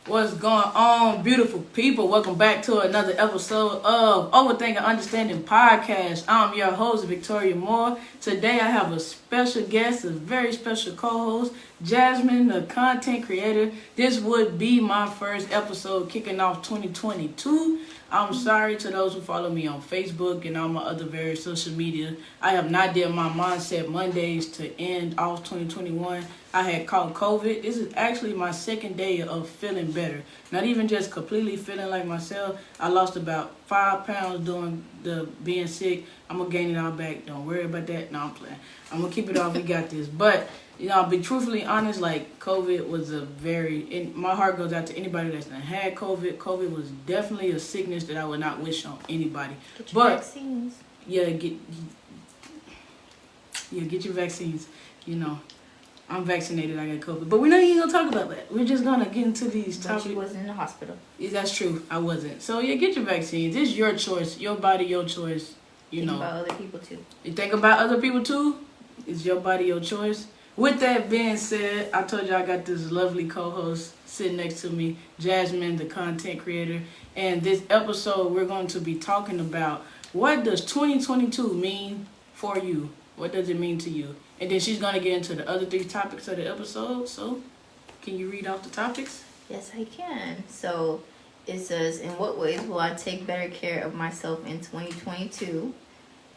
What's going on, beautiful people? Welcome back to another episode of Overthinking Understanding Podcast. I'm your host, Victoria Moore. Today I have a special guest, a very special co-host, Jasmine, the content creator. This would be my first episode kicking off 2022. I'm sorry to those who follow me on Facebook and all my other various social media. I have not did my Mindset Mondays to end off 2021. I had caught COVID. This is actually my second day of feeling better. Not even just completely feeling like myself. I lost about 5 pounds during the being sick. I'm going to gain it all back. Don't worry about that. No, I'm playing. I'm going to keep it off. We got this. But, you know, I'll be truthfully honest, like, COVID was my heart goes out to anybody that's done had COVID. COVID was definitely a sickness that I would not wish on anybody. Get your vaccines. Yeah, get your vaccines, you know. I'm vaccinated, I got COVID. But we're not even going to talk about that. We're just going to get into these topics. But you wasn't in the hospital. Yeah, that's true. I wasn't. So, yeah, get your vaccines. It's your choice. Your body, your choice. Think about other people, too. You think about other people, too? It's your body, your choice. With that being said, I told you I got this lovely co-host sitting next to me, Jasmine, the content creator. And this episode, we're going to be talking about what does 2022 mean for you? What does it mean to you? And then she's going to get into the other 3 topics of the episode. So, can you read off the topics? Yes, I can. So, it says, in what ways will I take better care of myself in 2022?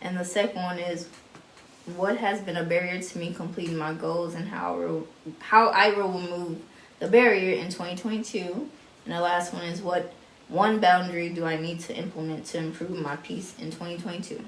And the second one is, what has been a barrier to me completing my goals and how I will remove the barrier in 2022? And the last one is, what one boundary do I need to implement to improve my peace in 2022?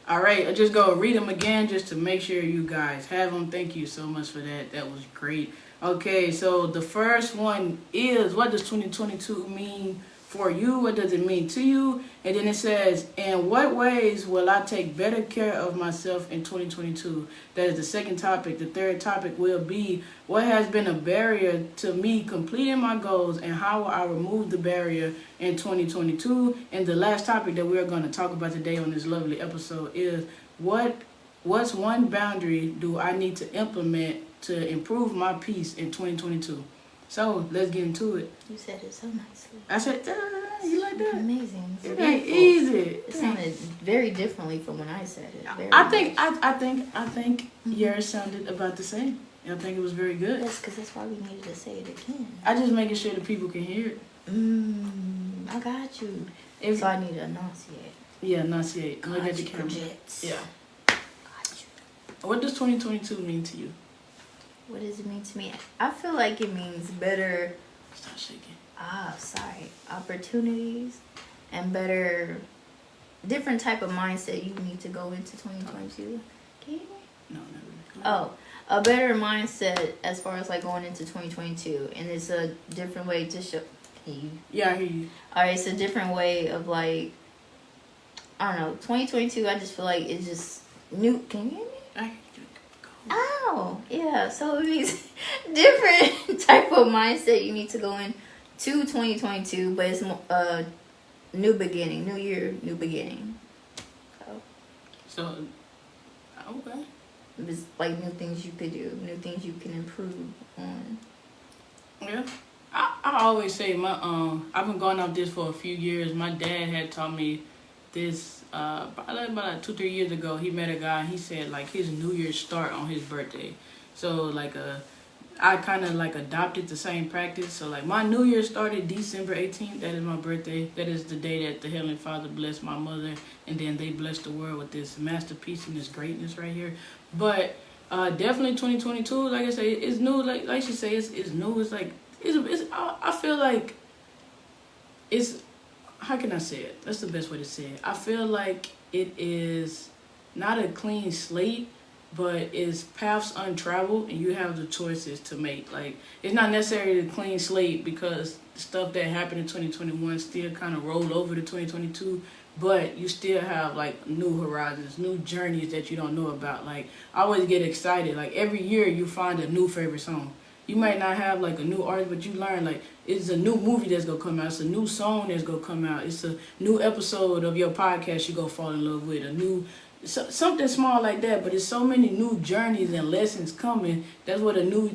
All right, I'll just go read them again just to make sure you guys have them. Thank you so much for that. That was great. Okay, so the first one is, what does 2022 mean for you? What does it mean to you? And then it says, in what ways will I take better care of myself in 2022? That is the second topic. The third topic will be, what has been a barrier to me completing my goals and how will I remove the barrier in 2022? And the last topic that we're going to talk about today on this lovely episode is, what's one boundary do I need to implement to improve my peace in 2022? So, let's get into it. You said it so nicely. I said, you like that? Amazing. It ain't easy. It sounded very differently from when I said it. I think yours sounded about the same. I think it was very good. Yes, because that's why we needed to say it again. I just making sure the people can hear it. I got you. So I need to enunciate. Yeah, enunciate. Look at the camera. Project. Yeah. Got you. What does 2022 mean to you? What does it mean to me? I feel like it means better. Stop shaking. Opportunities and better, different type of mindset you need to go into 2022. Can you hear me? No, never. Oh, a better mindset as far as like going into 2022, and it's a different way to show. Yeah, I hear you. All right, it's a different way of like, I don't know, 2022. I just feel like it's just new. Can you hear me? I hear you. Oh, yeah. So it means different type of mindset you need to go in to 2022, but it's new beginning, new year, new beginning. So, okay. It's like new things you could do, new things you can improve on. Yeah. I always say I've been going off this for a few years. My dad had taught me this probably about like 2-3 years ago. He met a guy and he said like his New Year's start on his birthday. So like I kind of like adopted the same practice. So like my New Year started December 18th. That is my birthday. That is the day that the Heavenly Father blessed my mother, and then they blessed the world with this masterpiece and this greatness right here. But definitely 2022, like I say, it's new. Like she say, it's new. It's like I feel like it's, how can I say it? That's the best way to say it. I feel like it is not a clean slate, but it's paths untraveled, and you have the choices to make. Like, it's not necessarily a clean slate because the stuff that happened in 2021 still kind of rolled over to 2022, but you still have, like, new horizons, new journeys that you don't know about. Like, I always get excited. Like, every year you find a new favorite song. You might not have, like, a new artist, but you learn, like, it's a new movie that's going to come out. It's a new song that's going to come out. It's a new episode of your podcast you're going to fall in love with. A new something small like that, but it's so many new journeys and lessons coming. That's what a new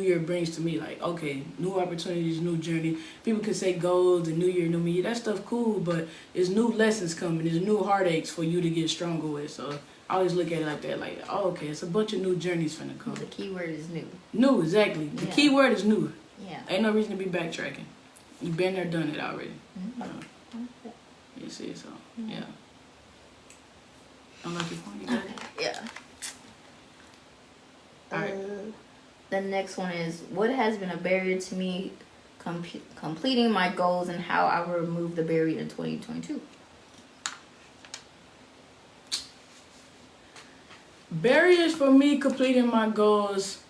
year brings to me. Like, okay, new opportunities, new journey. People can say goals and new year, new me. That stuff cool, but it's new lessons coming. There's new heartaches for you to get stronger with. So I always look at it like that. Like, oh, okay, it's a bunch of new journeys finna come. The key word is new. New, exactly. The key word is new. Yeah. Ain't no reason to be backtracking. You've been there, done it already. You see, so yeah. I like your point. You got it? Yeah. Alright. The next one is, what has been a barrier to me completing my goals, and how I will remove the barrier in 2022? Barriers for me completing my goals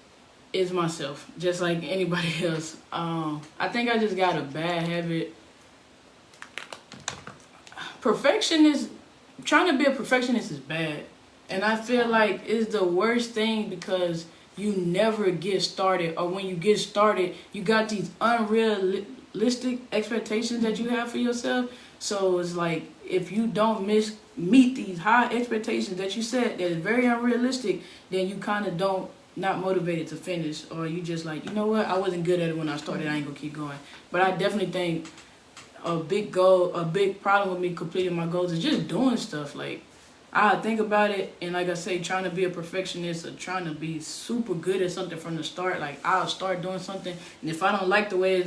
is myself, just like anybody else. I think I just got a bad habit. Trying to be a perfectionist is bad. And I feel like it's the worst thing because you never get started. Or when you get started, you got these unrealistic expectations that you have for yourself. So it's like, if you don't meet these high expectations that you set that is very unrealistic, then you kind of not motivated to finish. Or you just like, you know what, I wasn't good at it when I started, I ain't gonna keep going. But I definitely think a big problem with me completing my goals is just doing stuff. Like, I think about it, and like I say, trying to be a perfectionist or trying to be super good at something from the start. Like, I'll start doing something, and if I don't like the way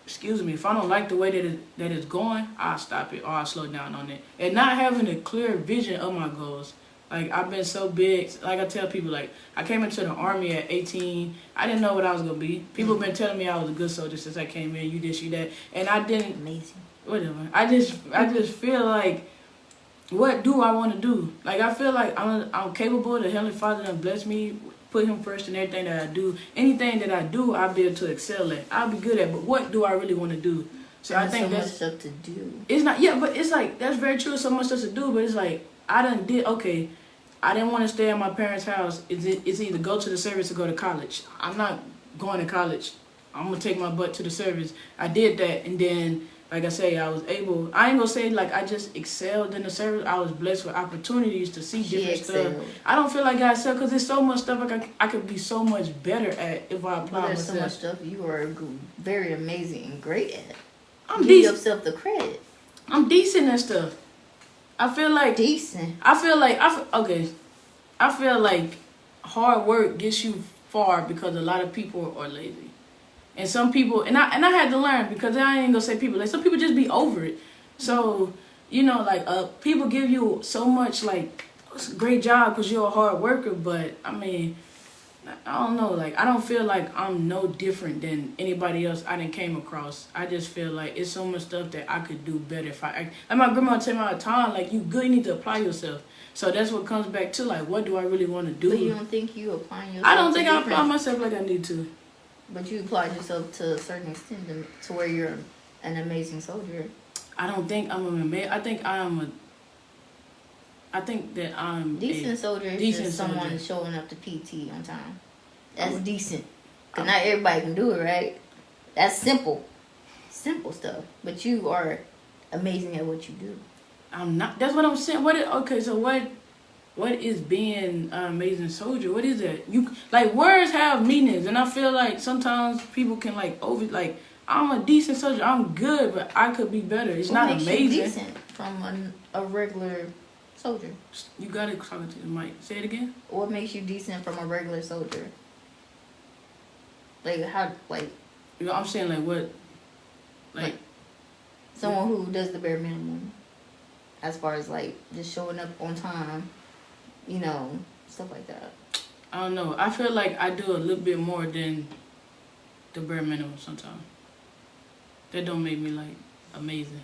if I don't like the way that it's going, I'll stop it or I'll slow down on it. And not having a clear vision of my goals. Like, I've been so big. Like, I tell people, like, I came into the Army at 18. I didn't know what I was going to be. People have been telling me I was a good soldier since I came in. You this, you that. And I didn't. Amazing. Whatever. I just feel like, what do I want to do? Like, I feel like I'm capable. The Heavenly Father done blessed me. Put him first in everything that I do. Anything that I do, I'll be able to excel at. I'll be good at. But what do I really want to do? So I think that's so much stuff to do. It's not, yeah, but it's like, that's very true. So much stuff to do, but it's like, okay, I didn't want to stay at my parents' house. It's either go to the service or go to college. I'm not going to college. I'm going to take my butt to the service. I did that, and then, like I say, I ain't going to say, like, I just excelled in the service. I was blessed with opportunities to see different stuff. I don't feel like I excelled because there's so much stuff I could be so much better at if I apply myself. There's so much stuff you are very amazing and great at. Give yourself the credit. I'm decent at stuff. I feel like hard work gets you far because a lot of people are lazy. And some people, and I had to learn, because I ain't gonna say people, like, some people just be over it. So, you know, like, people give you so much, like, great job because you're a hard worker, but I mean, I don't know, like, I don't feel like I'm no different than anybody else I done came across. I just feel like it's so much stuff that I could do better if like my grandma tell me all the time, like, you good, you need to apply yourself. So that's what comes back to, like, what do I really want to do? But you don't think you applying yourself? I don't think I apply myself like I need to. But you applied yourself to a certain extent to where you're an amazing soldier. I don't think I'm an amazing. I think that I'm decent soldier is just someone showing up to PT on time. That's decent. Because not everybody can do it, right? That's simple. Simple stuff. But you are amazing at what you do. I'm not. That's what I'm saying. What is being an amazing soldier? What is that? Like, words have meanings, and I feel like sometimes people can, like, I'm a decent soldier. I'm good, but I could be better. It's not amazing. What makes you decent from a regular soldier? You gotta talk to the mic. Say it again. What makes you decent from a regular soldier? Like, how, like... You know, I'm saying, like, what... Like someone who does the bare minimum. As far as, like, just showing up on time. You know, stuff like that. I don't know. I feel like I do a little bit more than the bare minimum sometimes. That don't make me, like, amazing.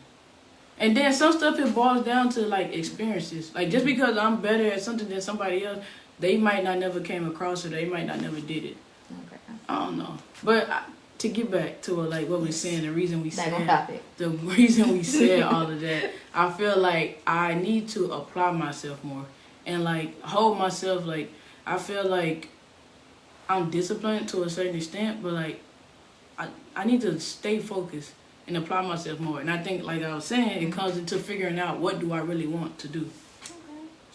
And then some stuff, it boils down to, like, experiences. Like, just because I'm better at something than somebody else, they might not never came across it. They might not never did it. Okay. I don't know. But to get back to, like, what we're saying, the reason we said all of that, I feel like I need to apply myself more. And, like, hold myself, like, I feel like I'm disciplined to a certain extent, but, like, I need to stay focused and apply myself more. And I think, like I was saying, it comes into figuring out what do I really want to do.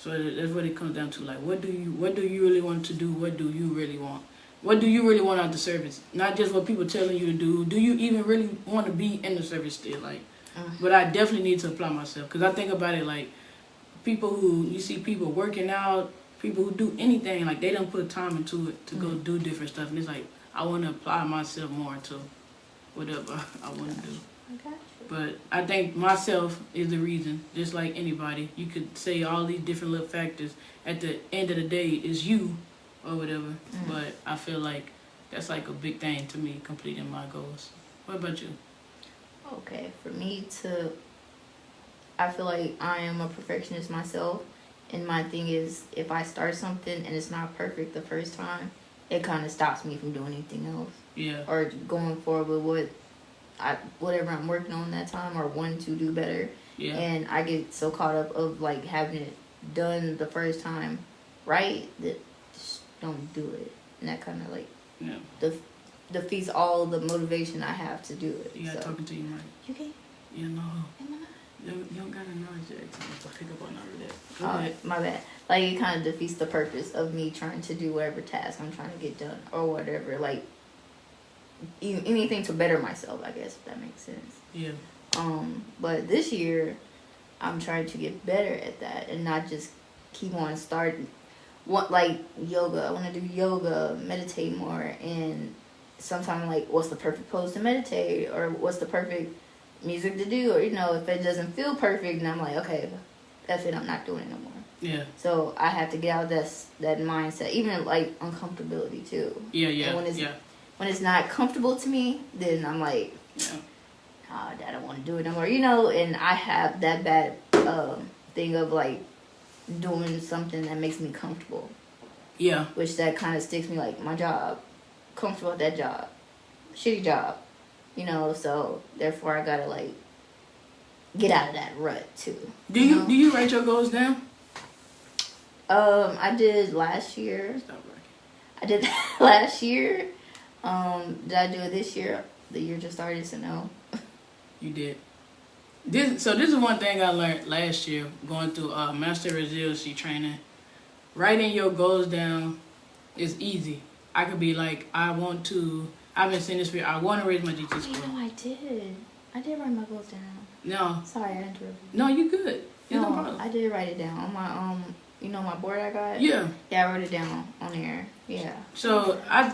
So that's what it comes down to. Like, what do you really want to do? What do you really want? What do you really want out of the service? Not just what people telling you to do. Do you even really want to be in the service still? Like, but I definitely need to apply myself, because I think about it like you see people working out, people who do anything, like they don't put time into it to go do different stuff, and it's like I want to apply myself more to whatever I want to do. Okay. But I think myself is the reason. Just like anybody, you could say all these different little factors. At the end of the day, it's you or whatever. But I feel like that's like a big thing to me, completing my goals. What about you? Okay, for me I feel like I am a perfectionist myself, and my thing is, if I start something and it's not perfect the first time, it kind of stops me from doing anything else. Yeah. Or going forward with whatever I'm working on that time, or wanting to do better. Yeah. And I get so caught up of like having it done the first time right that just don't do it, and that kind of like defeats all the motivation I have to do it. Yeah, talking to you, Mike. You okay? Yeah, no. Am I not? You don't gotta acknowledge the accent to pick up on all of that. Go Oh, ahead. my bad. Like, it kind of defeats the purpose of me trying to do whatever task I'm trying to get done, or whatever. Like, anything to better myself, I guess, if that makes sense. Yeah. But this year, I'm trying to get better at that and not just keep on starting. Like yoga, I want to do yoga, meditate more, and sometimes like, what's the perfect pose to meditate, or what's the perfect music to do, or if it doesn't feel perfect, then I'm like, okay, that's it, I'm not doing it no more. Yeah. So I have to get out of that mindset, even like uncomfortability too. Yeah, yeah, and when it's not comfortable to me, then I'm like, yeah, oh, I don't want to do it no more, and I have that bad thing of like doing something that makes me comfortable. Yeah. Which that kind of sticks me, like my job, comfortable at that job, shitty job, so therefore I gotta like get out of that rut too. Do you write your goals down? I did last year. Stop working. I did that last year. Did I do it this year? The year just started, so no. You did. This is one thing I learned last year going through Master Resiliency training. Writing your goals down is easy. I could be like, I've been saying this for you, I want to raise my GT score. No, I did. I did write my goals down. No. Sorry, I interrupted you. No, you good. No problem. I did write it down on my my board I got. Yeah. Yeah, I wrote it down on there. Yeah. So I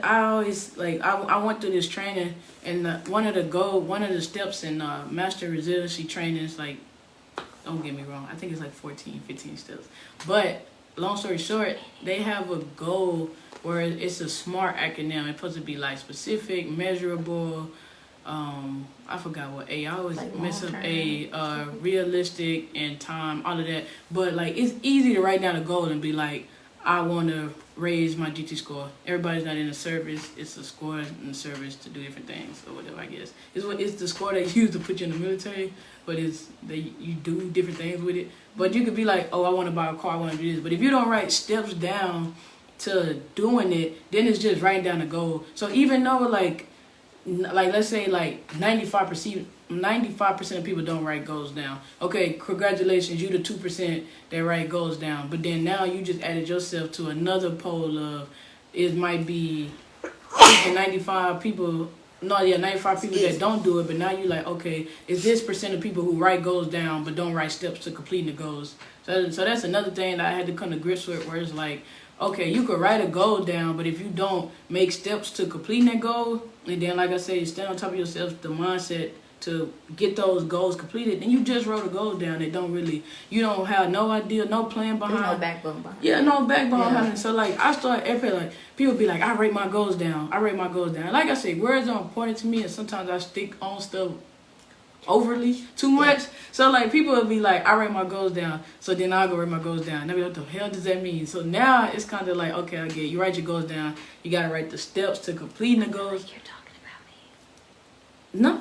always like I went through this training, and one of the steps in Master Resiliency training is like, don't get me wrong, I think it's like 14, 15 steps. But long story short, they have a goal where it's a SMART acronym. It's supposed to be like specific, measurable. I forgot what A. I always like mess up A. Realistic and time, all of that. But like, it's easy to write down a goal and be like, I want to raise my GT score. Everybody's not in the service. It's a score in the service to do different things or whatever. I guess it's the score they use to put you in the military. But you do different things with it. But you could be like, oh, I want to buy a car. I want to do this. But if you don't write steps down to doing it, then it's just writing down a goal. So even though like let's say like 95% of people don't write goals down. Okay, congratulations, you the 2% that write goals down. But then now you just added yourself to another pole of it might be 95 people. No, yeah, 95 people that don't do it. But now you like, okay, is this percent of people who write goals down but don't write steps to completing the goals? So that's another thing that I had to come to grips with, where it's like, okay, you could write a goal down, but if you don't make steps to completing that goal, and then, like I say, stand on top of yourself, the mindset to get those goals completed, then you just wrote a goal down that you don't have no idea, no plan behind. There's no backbone behind. Yeah, no backbone behind it. So, like, I start like, people be like, I rate my goals down. Like I say, words are important to me, and sometimes I stick on stuff overly too much. So like people will be like, I write my goals down, so then I'll go write my goals down. Now what the hell does that mean? So now it's kind of like, okay, I get it. You write your goals down, you gotta write the steps to completing the goals. You're talking about me. No.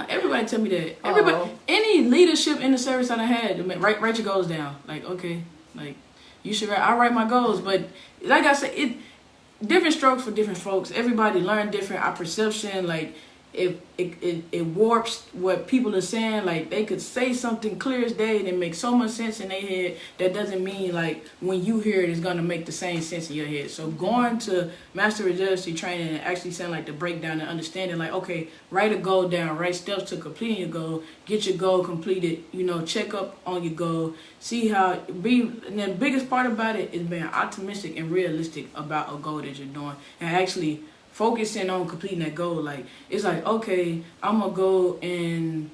Everybody tell me that. Everybody, any leadership in the service that I had, write your goals down. Like, okay, like you should write. I write my goals, but like I said, different strokes for different folks. Everybody learn different. Our perception, like, it warps what people are saying. Like they could say something clear as day and it makes so much sense in their head. That doesn't mean like when you hear it, it's gonna make the same sense in your head. So going to master resiliency training and actually sound like the breakdown and understanding, like, okay, write a goal down, write steps to completing your goal, get your goal completed, check up on your goal, see how be. And the biggest part about it is being optimistic and realistic about a goal that you're doing, and actually focusing on completing that goal. Like, it's like, okay, I'm gonna go and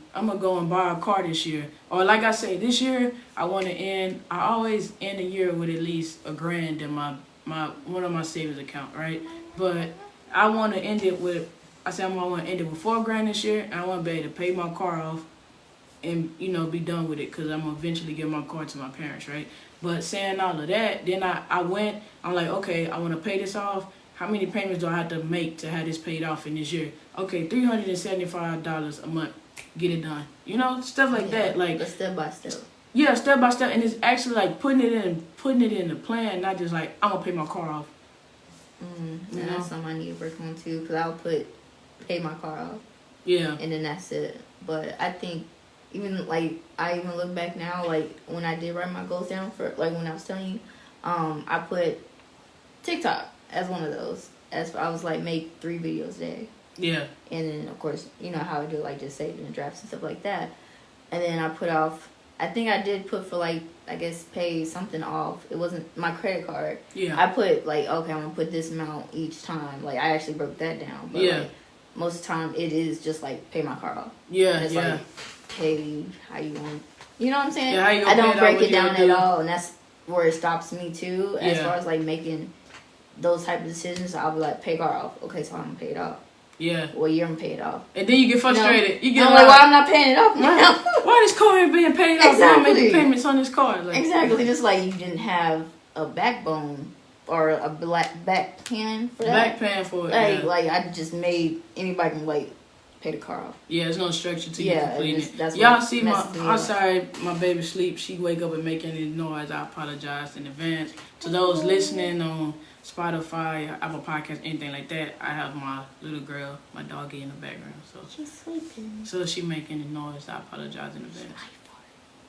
buy a car this year, or like I say, this year I always end the year with at least $1,000 in my one of my savings account, right? But I want to end it with, I want to end it with $4,000 this year, and I want to be able to pay my car off and be done with it, because I'm gonna eventually give my car to my parents, right? But saying all of that, then I'm like, okay, I want to pay this off. How many payments do I have to make to have this paid off in this year? Okay, $375 a month, get it done. Stuff like that. Like, step by step. Yeah, step by step, and it's actually like putting it in the plan, not just like I'm gonna pay my car off. And that's something I need to work on too, because I'll pay my car off. Yeah. And then that's it. But I think I even look back now, like when I did write my goals down for, like when I was telling you, I put TikTok as one of those. As I was like, make 3 videos a day. Yeah. And then of course, you know how I do, like just saving the drafts and stuff like that. And then I put off, I think I did put for like, I guess pay something off. It wasn't my credit card. Yeah. I put like, okay, I'm gonna put this amount each time. Like I actually broke that down. But yeah. Like, most of the time it is just like pay my car off. Yeah. And it's like, hey, how you want? You know what I'm saying? Yeah, how you I don't break it down at all, and that's where it stops me too. As far as like making those type of decisions, I'll be like, pay car off. Okay, so I'm gonna pay it off. Yeah. Well, you're gonna pay it off. And then you get frustrated. You get I'm like, why I'm not paying it off now? Why this car ain't being paid off? Exactly. I'm making payments on this car. Like, exactly. Just like you didn't have a backbone or a back plan for that. Back plan for it. Like I just made anybody can like pay the car off. Yeah, it's no structure to you completing it. That's y'all see I'm sorry, my baby sleep. She wake up and make any noise. I apologize in advance. To those listening on Spotify, Apple Podcasts, anything like that, I have my little girl, my doggy in the background. So she's sleeping. So she making any noise, I apologize in advance.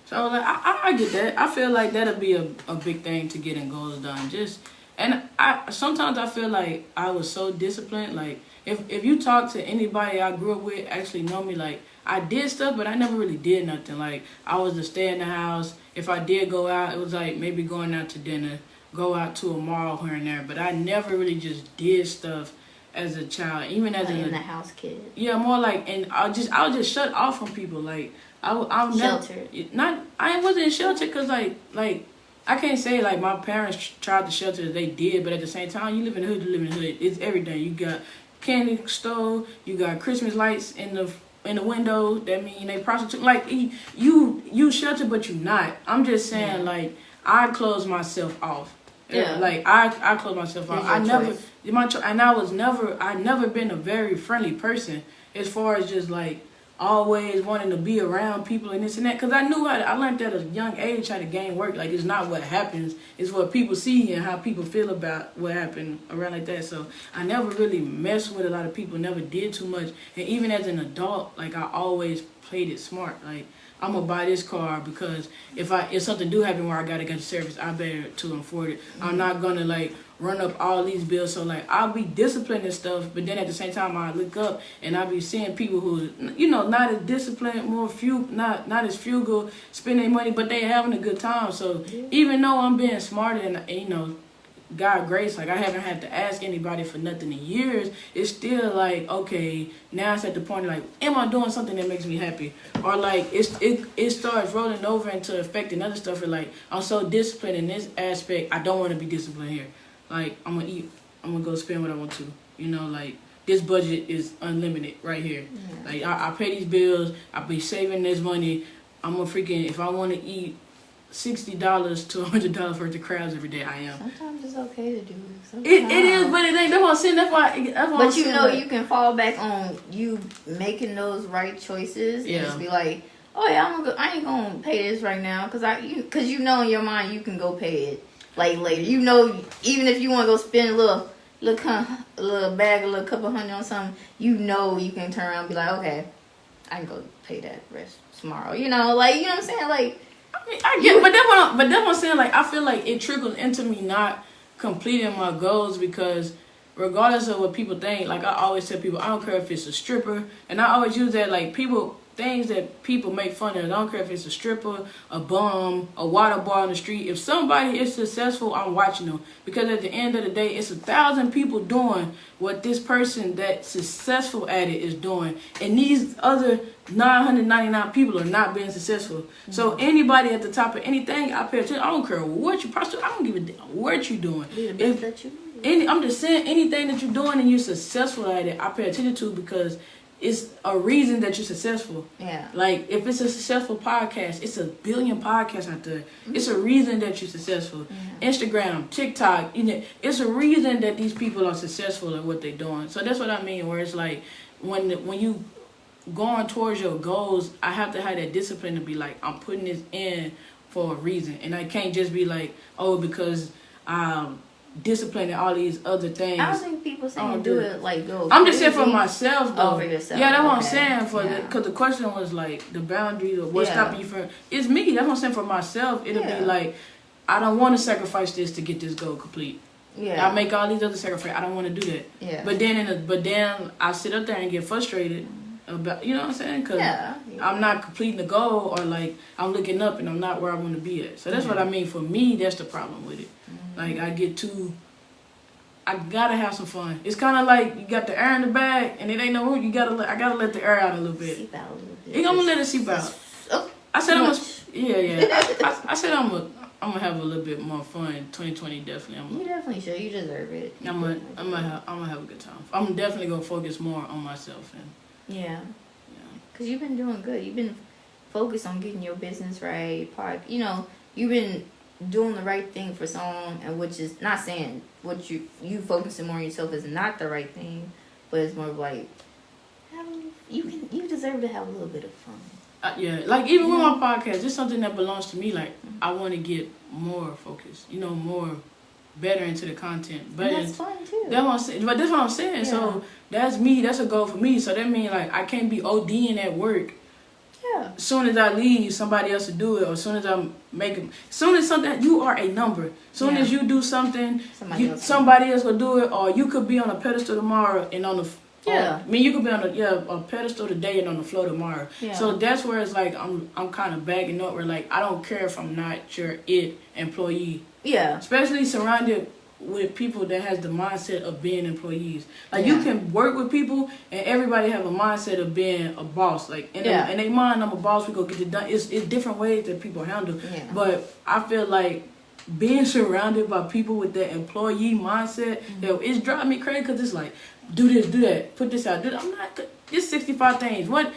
So like I get that. I feel like that'll be a big thing to getting goals done. Sometimes I feel like I was so disciplined. Like if you talk to anybody I grew up with, actually know me, like I did stuff, but I never really did nothing. Like I was to stay in the house. If I did go out, it was like maybe going out to dinner, go out to a mall here and there. But I never really just did stuff as a child, even as in the house kid. Yeah, more like, and I was just shut off from people. Like I sheltered. I wasn't sheltered because like I can't say like my parents tried to shelter as they did, but at the same time, you live in the hood, you live in the hood. It's everything. You got candy store, you got Christmas lights in the window. That mean they prostitute. Like you sheltered, but you not. I'm just saying like I closed myself off. Yeah. Like I closed myself off. I never been a very friendly person as far as just like always wanting to be around people and this and that, because I learned at a young age how the game worked. Like it's not what happens, it's what people see and how people feel about what happened around like that. So I never really messed with a lot of people, never did too much. And even as an adult, like I always played it smart. Like I'm gonna buy this car because if something do happen where I gotta get the service, I better to afford it. I'm not gonna like run up all these bills. So like I'll be disciplined and stuff, but then at the same time I look up and I'll be seeing people who not as disciplined, not as frugal, spending money, but they having a good time. So even though I'm being smarter and God grace, like I haven't had to ask anybody for nothing in years, it's still like, okay, now it's at the point of like, am I doing something that makes me happy? Or like it starts rolling over into affecting other stuff. And like I'm so disciplined in this aspect, I don't want to be disciplined here. Like I'm gonna eat, I'm gonna go spend what I want to. like this budget is unlimited right here. Yeah. Like I pay these bills, I be saving this money. I'm gonna if I want to eat $60 to $100 worth of crabs every day, I am. Sometimes it's okay to do it. It is, but it ain't. That's what I'm saying. That's why. But you can fall back on you making those right choices and just be like, oh yeah, I ain't gonna pay this right now because in your mind you can go pay it like later. Even if you want to go spend a little little bag, a little couple hundred on something, you know you can turn around and be like, okay, I can go pay that rest tomorrow. You know, like, you know what I'm saying? Like, I get, but that's what I'm saying. Like, I feel like it trickles into me not completing my goals because regardless of what people think, like I always tell people, I don't care if it's a stripper, and I always use that like things that people make fun of. I don't care if it's a stripper, a bum, a water bar on the street. If somebody is successful, I'm watching them because at the end of the day, it's 1,000 people doing what this person that's successful at it is doing, and these other 999 people are not being successful. Mm-hmm. So anybody at the top of anything, I pay attention. I don't care what you I don't give a damn what you doing. I'm just saying anything that you're doing and you're successful at it, I pay attention to because it's a reason that you're successful. Yeah. Like if it's a successful podcast, it's a billion podcasts out there. Mm-hmm. It's a reason that you're successful. Mm-hmm. Instagram, TikTok, it's a reason that these people are successful at what they're doing. So that's what I mean. Where it's like when you going towards your goals, I have to have that discipline to be like, I'm putting this in for a reason, and I can't just be like, oh, because discipline and all these other things. I don't think people saying do it like go. I'm just saying for myself though. Oh, for yourself. Yeah, that's what I'm saying because the question was like the boundaries or what's stopping you from. It's me. That's what I'm saying for myself. It'll be like I don't want to sacrifice this to get this goal complete. Yeah, I make all these other sacrifices. I don't want to do that. Yeah. But then I sit up there and get frustrated about, you know what I'm saying? Because I'm not completing the goal or like I'm looking up and I'm not where I want to be at. So that's what I mean. For me, that's the problem with it. Like I gotta have some fun. It's kind of like you got the air in the bag and it ain't no room. I gotta let the air out a little bit. Seep out a little bit. I'm gonna let it seep out. I said I said I'm gonna have a little bit more fun. 2020 definitely. You definitely should. You deserve it. I'm gonna have a good time. I'm definitely gonna focus more on myself and. Yeah. Cause you've been doing good. You've been focused on getting your business right. You've been doing the right thing for someone, and which is not saying what you focusing more on yourself is not the right thing, but it's more of like you deserve to have a little bit of fun. Like even with my podcast, it's something that belongs to me. Like I want to get more focused, more better into the content. But that's fun too. That's what I'm saying. But that's what I'm saying. Yeah. So that's me. That's a goal for me. So that means like I can't be ODing at work. Yeah. As soon as I leave, somebody else will do it. Or as soon as I'm making, as soon as something, you are a number. As soon as you do something, somebody else will do it. Or you could be on a pedestal tomorrow and on the. I mean, you could be on a pedestal today and on the floor tomorrow. Yeah. So that's where it's like I'm kind of backing up. Where like I don't care if I'm not your employee. Yeah. Especially surrounded with people that has the mindset of being employees. Like you can work with people and everybody have a mindset of being a boss. Like in their mind, I'm a boss. We go get it done. It's different ways that people handle. Yeah. But I feel like being surrounded by people with that employee mindset, it's driving me crazy because it's like, do this, do that, put this out. I'm not. It's 65 things. Like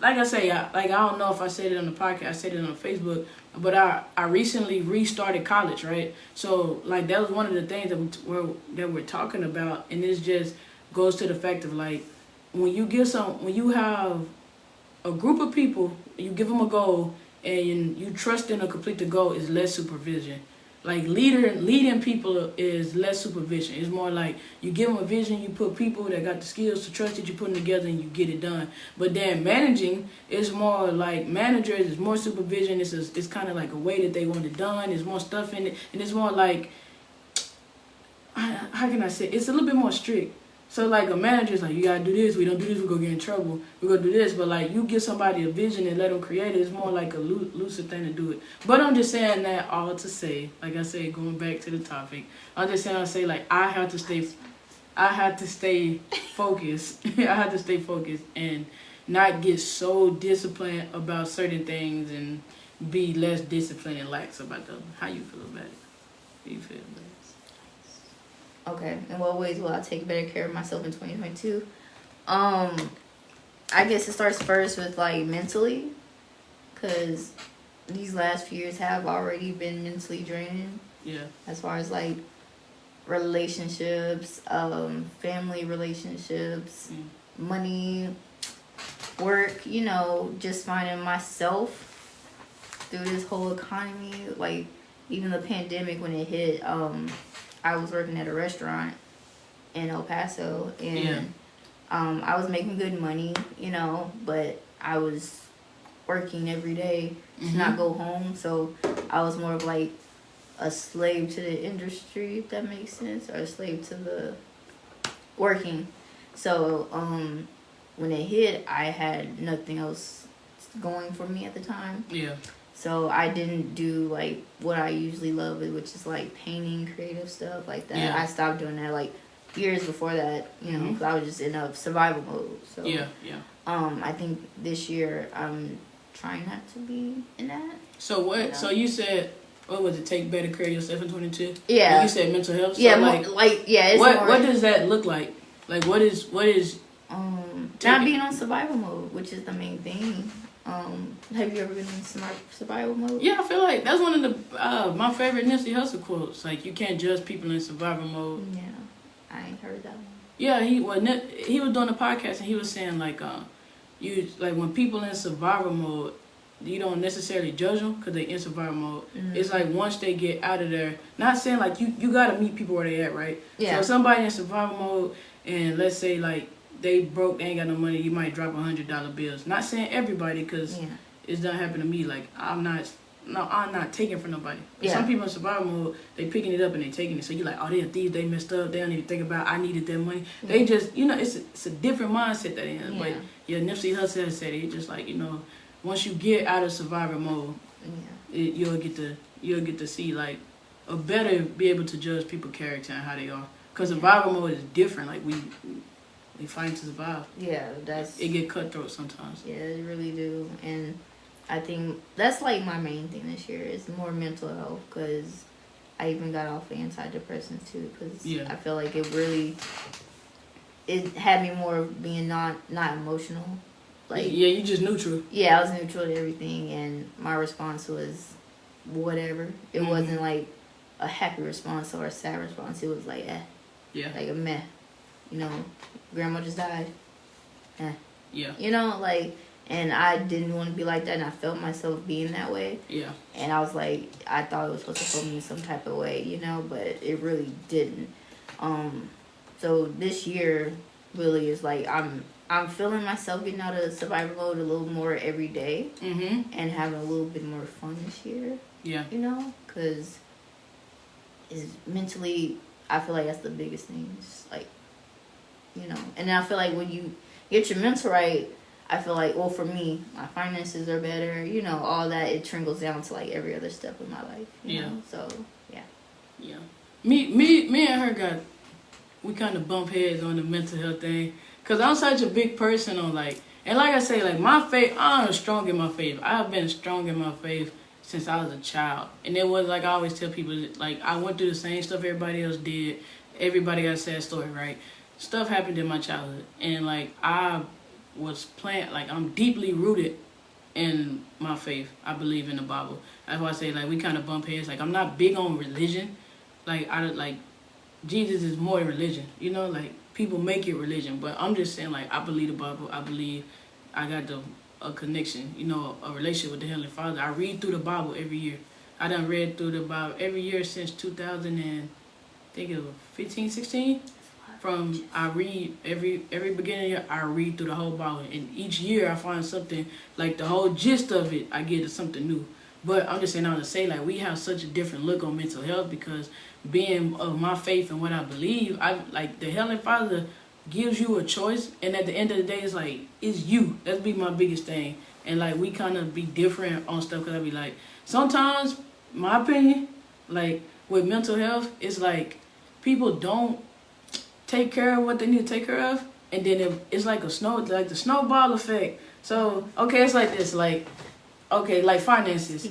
I say, I don't know if I said it on the podcast. I said it on Facebook. But I recently restarted college, right? So like that was one of the things that we're talking about, and it just goes to the fact of like when you have a group of people, you give them a goal, and you trust them to complete the goal is less supervision. Like leading people is less supervision. It's more like you give them a vision, you put people that got the skills to trust it, you put them together and you get it done. But then managing is more like managers, it's more supervision. It's kind of like a way that they want it done. There's more stuff in it, and it's more like, how can I say? It's a little bit more strict. So like a manager's like, you gotta do this. We don't do this, we're gonna get in trouble. We're gonna do this. But like you give somebody a vision and let them create it. It's more like a looser thing to do it. But I'm just saying that all to say, like I said, going back to the topic, I'm just saying like I have to stay focused. I have to stay focused and not get so disciplined about certain things and be less disciplined and lax about them. How you feel about it? How you feel about it? Okay, in what ways will I take better care of myself in 2022? I guess it starts first with like mentally, because these last few years have already been mentally draining. Yeah. As far as like relationships, family relationships, money, work, just finding myself through this whole economy. Like even the pandemic when it hit, I was working at a restaurant, in El Paso, and Yeah. I was making good money, you know, but I was working every day to not go home, so I was more of like a slave to the industry, if that makes sense, or a slave to the working. So when it hit, I had nothing else going for me at the time. Yeah. So I didn't do like what I usually love, which is like painting, creative stuff like that. Yeah. I stopped doing that like years before that, you know, 'cause I was just in a survival mode. So Yeah. I think this year I'm trying not to be in that. So what? You know? So you said, what was it? Take better care of yourself in 22. Yeah. And you said mental health. So Yeah, like yeah. It's what more, what does that look like? Like what is not being on survival mode, which is the main thing. Have you ever been in survival mode? Yeah, I feel like that's one of the my favorite Nipsey Hussle quotes. Like, you can't judge people in survival mode. Yeah, I ain't heard that one. Yeah, he was doing a podcast and he was saying like you like when people in survival mode, you don't necessarily judge them because they in survival mode. It's like once they get out of there, not saying like you gotta meet people where they at, right? Yeah. So if somebody in survival mode and let's say like they broke, they ain't got no money, you might drop $100 bills. Not saying everybody, because it's done happen to me. Like I'm not taking from nobody. But some people in survival mode, they picking it up and they taking it. So you like, oh, they're thieves, they messed up. They don't even think about I needed that money. They just, you know, it's a different mindset that they in. But yeah, Nipsey Hussle has said it. It's just like, you know, once you get out of survival mode, you'll get to see like a better be able to judge people's character and how they are. Because survival mode is different. Like we fight to survive. Yeah, it get cutthroat sometimes. Yeah, it really do. And I think that's like my main thing this year is more mental health, because I even got off of antidepressants too, because I feel like it had me more of being not emotional. Like you just neutral. Yeah, I was neutral to everything, and my response was whatever. It wasn't like a happy response or a sad response. It was like like a meh. You know, grandma just died. Yeah. You know, like, and I didn't want to be like that, and I felt myself being that way. Yeah. And I was like, I thought it was supposed to feel me some type of way, you know, but it really didn't. So this year really is like I'm feeling myself getting out of survival mode a little more every day, and having a little bit more fun this year. Yeah. You know, because it's mentally, I feel like that's the biggest thing. Just like, you know, and I feel like when you get your mental right, I feel like, well, for me, my finances are better, you know, all that, it trickles down to like every other step of my life, you know? So yeah. Me and her we kind of bump heads on the mental health thing, because I'm such a big person on like, and like I say, like my faith, I'm strong in my faith. I've been strong in my faith since I was a child. And it was like I always tell people, like I went through the same stuff everybody else did. Everybody got a sad story, right? Stuff happened in my childhood, and like I was like I'm deeply rooted in my faith. I believe in the Bible. That's why I say like we kind of bump heads. Like I'm not big on religion. Like Jesus is more than religion. You know, like people make it religion, but I'm just saying like I believe the Bible. I believe I got a connection. You know, a relationship with the Heavenly Father. I read through the Bible every year. I done read through the Bible every year since 2000 and I think it was 15, 16. From I read every beginning year, I read through the whole Bible, and each year I find something like the whole gist of it. I get something new. But I'm just saying now to say like we have such a different look on mental health, because being of my faith and what I believe, I like the Heavenly Father gives you a choice, and at the end of the day, it's like it's you. That's be my biggest thing, and like we kind of be different on stuff, because I be like sometimes my opinion, like with mental health, it's like people don't take care of what they need to take care of, and then it's like the snowball effect. So okay, it's like this, like okay, like finances.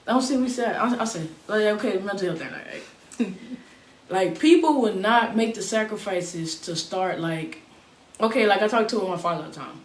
Don't see we said I said like okay, mental health thing, like like people would not make the sacrifices to start like okay, like I talked to my father all the time.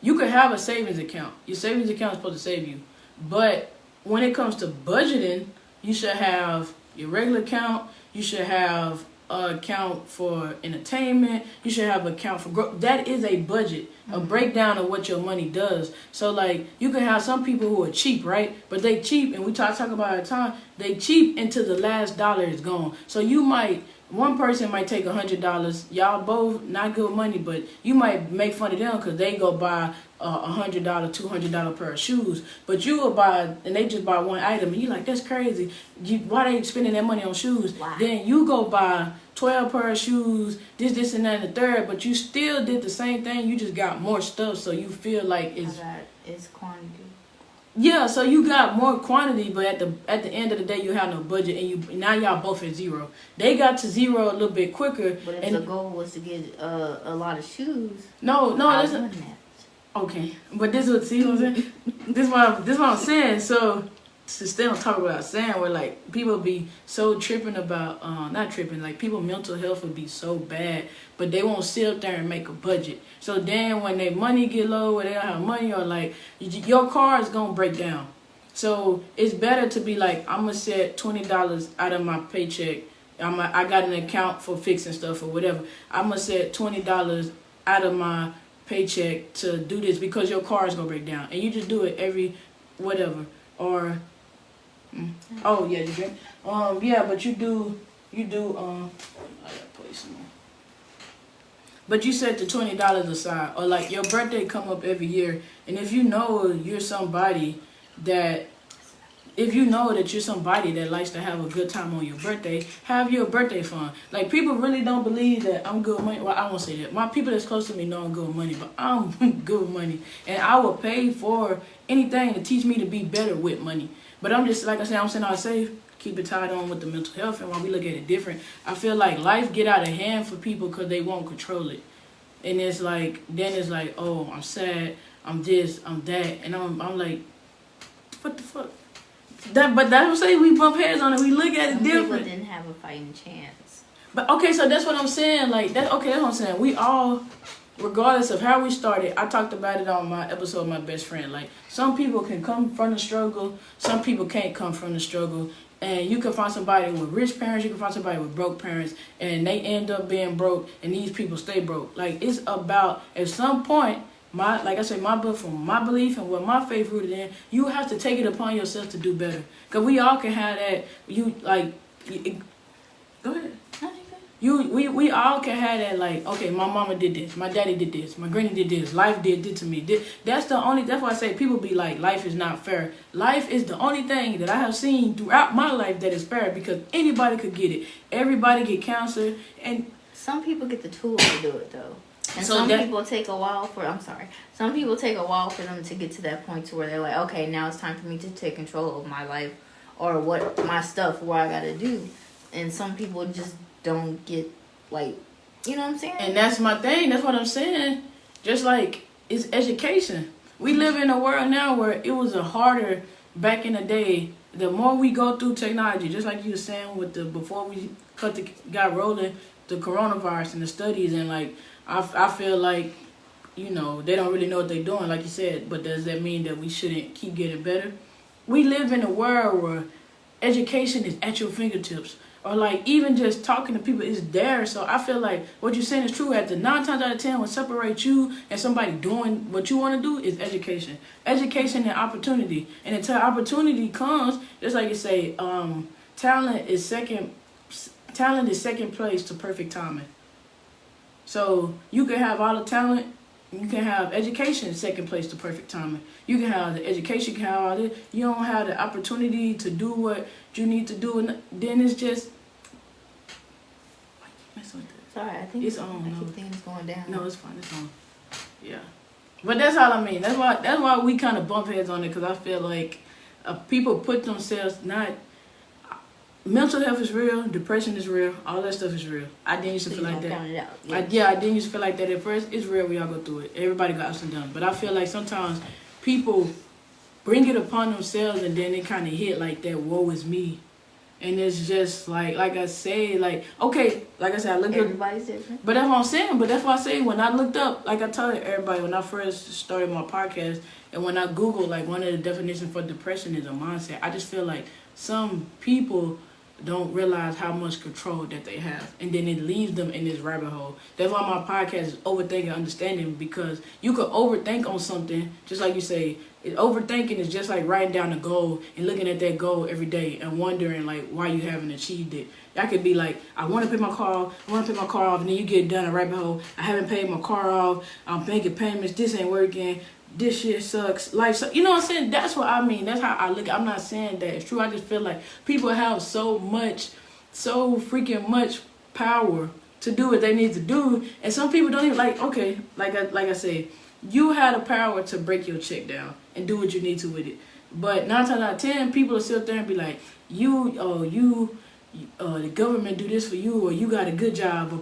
You could have a savings account. Your savings account is supposed to save you, but when it comes to budgeting, you should have your regular account. You should have account for entertainment. You should have account for growth. That is a budget, a breakdown of what your money does. So like you can have some people who are cheap, right? But they cheap, and we talk about it all the time. They cheap until the last dollar is gone. So you might one person might take $100. Y'all both not good money, but you might make fun of them because they go buy $100, $200 pair of shoes. But you will buy, and they just buy one item, and you like, that's crazy. Why they spending that money on shoes? Why? Then you go buy 12 pair of shoes, this, and that, and the third, but you still did the same thing. You just got more stuff, so you feel like it's quantity. Yeah, so you got more quantity, but at the end of the day, you have no budget, and now y'all both at zero. They got to zero a little bit quicker. But if the goal was to get a lot of shoes, no, I wouldn't have. Okay, but this is what I'm saying. this what I'm saying. So to stay on top of what I'm saying, where like people be so tripping about not tripping, like people mental health would be so bad, but they won't sit up there and make a budget. So then when their money get low, or they don't have money, or like your car is gonna break down. So it's better to be like, I'm gonna set $20 out of my paycheck. I got an account for fixing stuff or whatever. I'm gonna set $20 out of my paycheck to do this because your car is gonna break down, and you just do it every whatever. Or oh yeah, you drink. Yeah, but you do I gotta play some more. But you set the $20 aside, or like your birthday come up every year, and if you know you're somebody that likes to have a good time on your birthday, have your birthday fun. Like, people really don't believe that I'm good with money. Well, I won't say that. My people that's close to me know I'm good with money, but I'm good with money. And I will pay for anything to teach me to be better with money. But I'm just, like I said, I'm saying I'll say, keep it tied on with the mental health, and while we look at it different, I feel like life get out of hand for people because they won't control it. And it's like, then it's like, oh, I'm sad, I'm this, I'm that, and I'm like, what the fuck? But that's what I'm saying, we bump heads on it, we look at it different. People didn't have a fighting chance. But okay, so that's what I'm saying. Like that's what I'm saying. We all, regardless of how we started, I talked about it on my episode of My Best Friend. Like, some people can come from the struggle, some people can't come from the struggle. And you can find somebody with rich parents, you can find somebody with broke parents, and they end up being broke, and these people stay broke. Like, it's about, at some point, like I said, my belief and what my faith rooted in, you have to take it upon yourself to do better. Because we all can have that, go ahead. We all can have that, like, okay, my mama did this, my daddy did this, my granny did this, life did to me. That's why I say people be like, life is not fair. Life is the only thing that I have seen throughout my life that is fair, because anybody could get it. Everybody get cancer, and some people get the tools to do it though. And so some people take a while for them to get to that point to where they're like, okay, now it's time for me to take control of my life or what my stuff, what I gotta do. And some people just don't get, like, you know what I'm saying? And that's my thing. That's what I'm saying. Just like, it's education. We live in a world now where it was harder back in the day. The more we go through technology, just like you were saying with before we got rolling, the coronavirus and the studies, and like, I feel like, they don't really know what they're doing, like you said, but does that mean that we shouldn't keep getting better? We live in a world where education is at your fingertips, or like even just talking to people is there. So I feel like what you're saying is true. At the 9 times out of 10, what separates you and somebody doing what you want to do is education. Education and opportunity. And until opportunity comes, just like you say, talent is second place to perfect timing. So you can have all the talent, you can have education second place to perfect timing. You can have the education, you can have all this. You don't have the opportunity to do what you need to do, and then it's just. Why you messing with this? Sorry, I think it's on. I keep things going down. No, it's fine. It's on. Yeah, but that's all I mean. That's why we kind of bump heads on it, because I feel like people put themselves not. Mental health is real, depression is real, all that stuff is real. I didn't used to feel like that. I didn't used to feel like that at first. It's real, we all go through it. Everybody got ups and downs. But I feel like sometimes people bring it upon themselves, and then they kind of hit like that, woe is me. And it's just like I say, like, okay, like I said, I looked up. Everybody's different. But that's what I'm saying. But that's why I say, when I looked up, like I told everybody when I first started my podcast, and when I Googled, like, one of the definitions for depression is a mindset. I just feel like some people don't realize how much control that they have, and then it leaves them in this rabbit hole. That's why my podcast is Overthinking Understanding, because you could overthink on something, just like you say, overthinking is just like writing down a goal and looking at that goal every day and wondering like why you haven't achieved it. That could be like, I want to pay my car off, and then you get done a rabbit hole. I haven't paid my car off. I'm making payments. This ain't working. This shit sucks. Life sucks. You know what I'm saying? That's what I mean. That's how I look. I'm not saying that it's true. I just feel like people have so freaking much power to do what they need to do, and some people don't even like. Okay, like I said, you had the power to break your check down and do what you need to with it. But 9 times out of 10, people will sit there and be like, the government do this for you, or you got a good job, or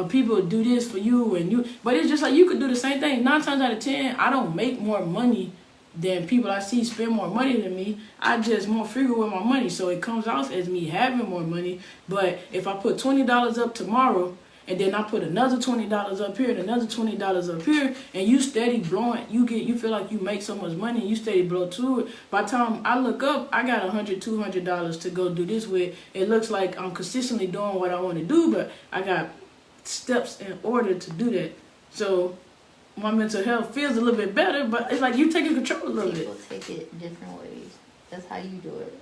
people do this for you, and you. But it's just like you could do the same thing. 9 times out of 10, I don't make more money than people I see spend more money than me. I just more frugal with my money, so it comes out as me having more money. But if I put $20 up tomorrow, and then I put another $20 up here and another $20 up here, and you steady blowing, you feel like you make so much money and you steady blow to it. By the time I look up, I got $100, $200 to go do this with. It looks like I'm consistently doing what I want to do, but I got steps in order to do that. So my mental health feels a little bit better, but it's like you taking control a little bit. People take it different ways. That's how you do it.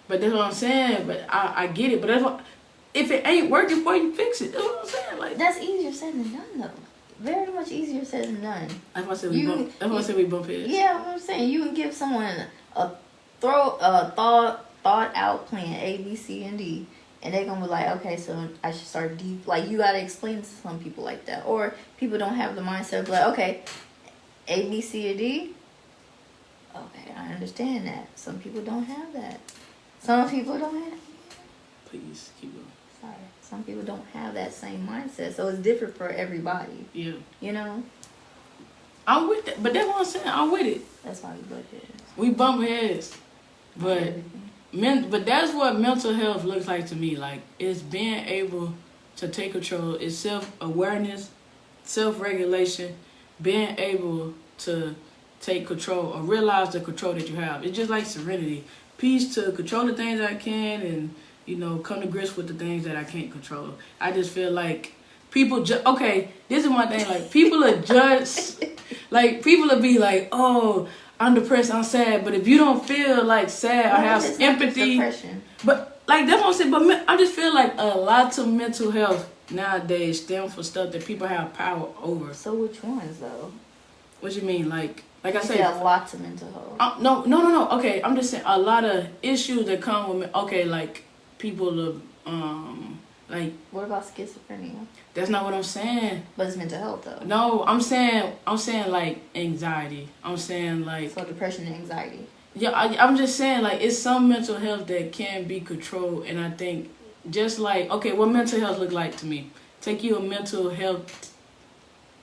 But that's what I'm saying. But I get it. But that's what. If it ain't working for you, fix it. That's what I'm saying. Like, that's easier said than done, though. Very much easier said than done. That's why I said we bump heads. Yeah, what I'm saying. You can give someone a thought out plan, A, B, C, and D, and they're gonna be like, okay, so I should start deep. Like, you gotta explain to some people like that, or people don't have the mindset of like, okay, A, B, C, and D. Okay, I understand that. Some people don't have that. Some people don't have. Please keep going. Sorry. Some people don't have that same mindset, so it's different for everybody. Yeah. You know? I'm with that, but that's what I'm saying. I'm with it. That's why we butt heads. We bump heads. But that's what mental health looks like to me. Like, it's being able to take control. It's self-awareness, self-regulation, being able to take control or realize the control that you have. It's just like serenity. Peace to control the things I can, and come to grips with the things that I can't control. I just feel like people okay, this is my thing, like, people are just, like, people will be like, oh, I'm depressed, I'm sad, but if you don't feel, like, sad or have empathy, but, like, that's what I'm saying, but I just feel like a lot of mental health nowadays stem from stuff that people have power over. So which ones, though? What you mean, like I said, lots of mental health. No. Okay, I'm just saying a lot of issues that come with, okay, like, people like. What about schizophrenia? That's not what I'm saying. But it's mental health, though. No, I'm saying like anxiety. I'm saying like. So depression and anxiety. Yeah, I'm just saying, like, it's some mental health that can be controlled, and I think just like, okay, what mental health look like to me? Take you a mental health.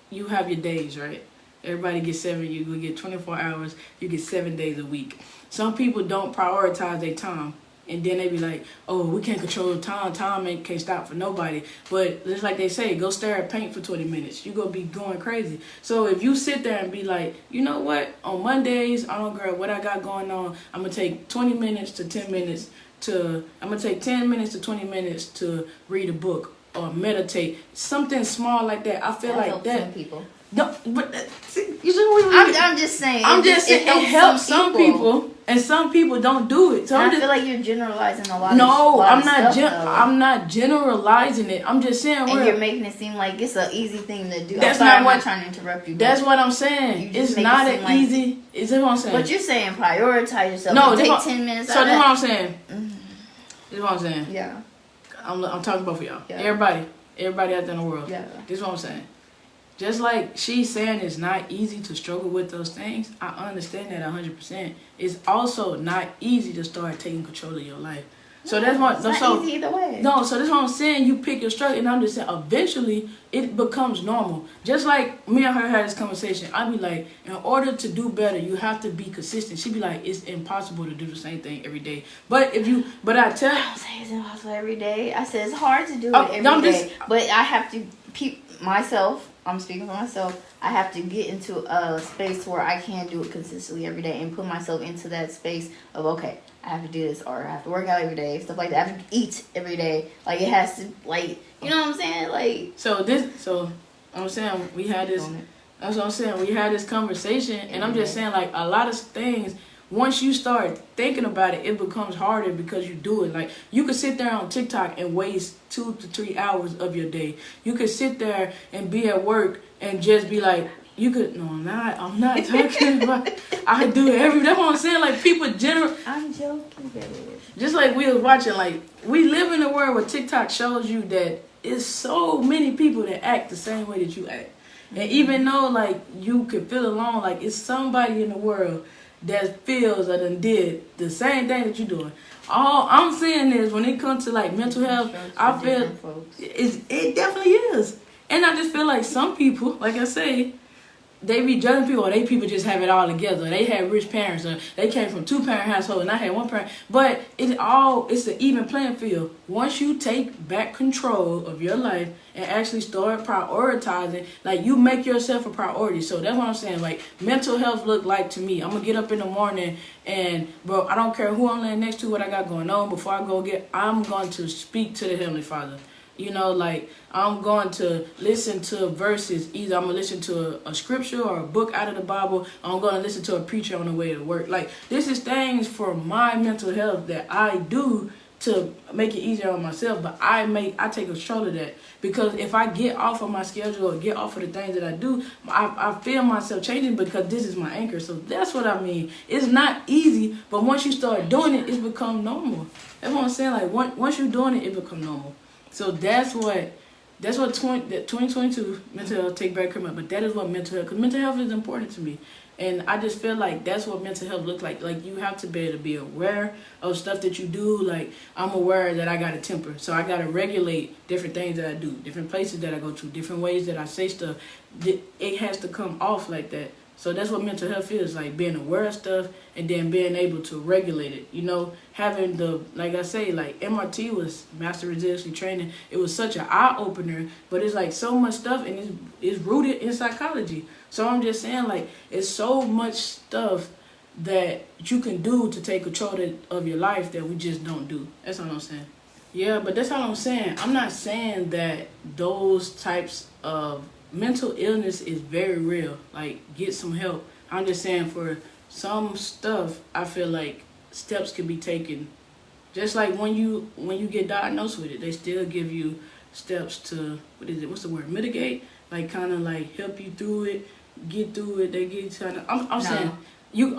You have your days, right? Everybody gets 7. You go get 24 hours. You get 7 days a week. Some people don't prioritize their time. And then they be like, oh, we can't control time. Time can't stop for nobody. But just like they say, go stare at paint for 20 minutes. You going to be going crazy. So if you sit there and be like, you know what? On Mondays, I don't care what I got going on. I'm going to take 20 minutes to 10 minutes I'm going to take 10 minutes to 20 minutes to read a book or meditate. Something small like that. I feel like that. Some people. No, but I'm just saying. It helps some people, and some people don't do it. So I feel like you're generalizing a lot. I'm not generalizing it. I'm just saying. And you're making it seem like it's an easy thing to do. I'm not trying to interrupt you. That's what I'm saying. It's not an easy. Is that what I'm saying? But you're saying prioritize yourself. No, take 10 minutes. So that's what I'm saying. This is what I'm saying. Yeah. I'm talking about for y'all. Yeah. Everybody out there in the world. Yeah. This is what I'm saying. Just like she's saying it's not easy to struggle with those things, I understand that 100%. It's also not easy to start taking control of your life. So that's what. It's not easy either way. No, so that's what I'm saying. You pick your struggle, and I'm just saying eventually it becomes normal. Just like me and her had this conversation, I'd be like, in order to do better, you have to be consistent. She'd be like, it's impossible to do the same thing every day. I don't say it's impossible every day. I said it's hard to do it every day. But I have to keep myself I'm speaking for myself. I have to get into a space where I can do it consistently every day and put myself into that space of, okay, I have to do this, or I have to work out every day, stuff like that. I have to eat every day. Like, it has to, like, you know what I'm saying? Like, I'm saying we had this. That's what I'm saying. We had this conversation, and I'm just saying, like, a lot of things, once you start thinking about it, it becomes harder because you do it. Like, you could sit there on TikTok and waste 2 to 3 hours of your day. You could sit there and be at work and just be like, I'm not talking about, I do it that's what I'm saying. Like, people I'm joking, baby. Just like we was watching, like, we live in a world where TikTok shows you that it's so many people that act the same way that you act. And even though, like, you could feel alone, like, it's somebody in the world that feels or done did the same thing that you're doing. All I'm saying is, when it comes to, like, mental health, I feel it definitely is. And I just feel like some people, like I say, they be judging people, or they people just have it all together. They had rich parents, or they came from 2-parent household, and I had 1 parent. But it's an even playing field. Once you take back control of your life and actually start prioritizing, like, you make yourself a priority. So that's what I'm saying. Like, mental health look like to me, I'm gonna get up in the morning and, bro, I don't care who I'm laying next to, what I got going on. Before I go I'm going to speak to the Heavenly Father. You know, like, I'm going to listen to verses. Either I'm going to listen to a scripture or a book out of the Bible. I'm going to listen to a preacher on the way to work. Like, this is things for my mental health that I do to make it easier on myself. But I take control of that. Because if I get off of my schedule or get off of the things that I do, I feel myself changing because this is my anchor. So that's what I mean. It's not easy, but once you start doing it, it's become normal. That's what I'm saying. Like, once you're doing it, it becomes normal. So that's what 2022 mental health take back commitment. But that is what mental health, because mental health is important to me, and I just feel like that's what mental health looks like. Like, you have to be able to be aware of stuff that you do. Like, I'm aware that I got a temper, so I gotta regulate different things that I do, different places that I go to, different ways that I say stuff. It has to come off like that. So that's what mental health is, like, being aware of stuff and then being able to regulate it. You know, having like I say, like, MRT was Master Resiliency Training. It was such an eye-opener, but it's like so much stuff, and it's rooted in psychology. So I'm just saying, like, it's so much stuff that you can do to take control of your life that we just don't do. That's all I'm saying. Yeah, but that's all I'm saying. I'm not saying that those types of mental illness is very real. Like, get some help. I'm just saying, for some stuff, I feel like steps can be taken. Just like when you get diagnosed with it, they still give you steps to, what's the word, mitigate, like, kind of like help you through it, get through it. They get kind of, I'm saying, they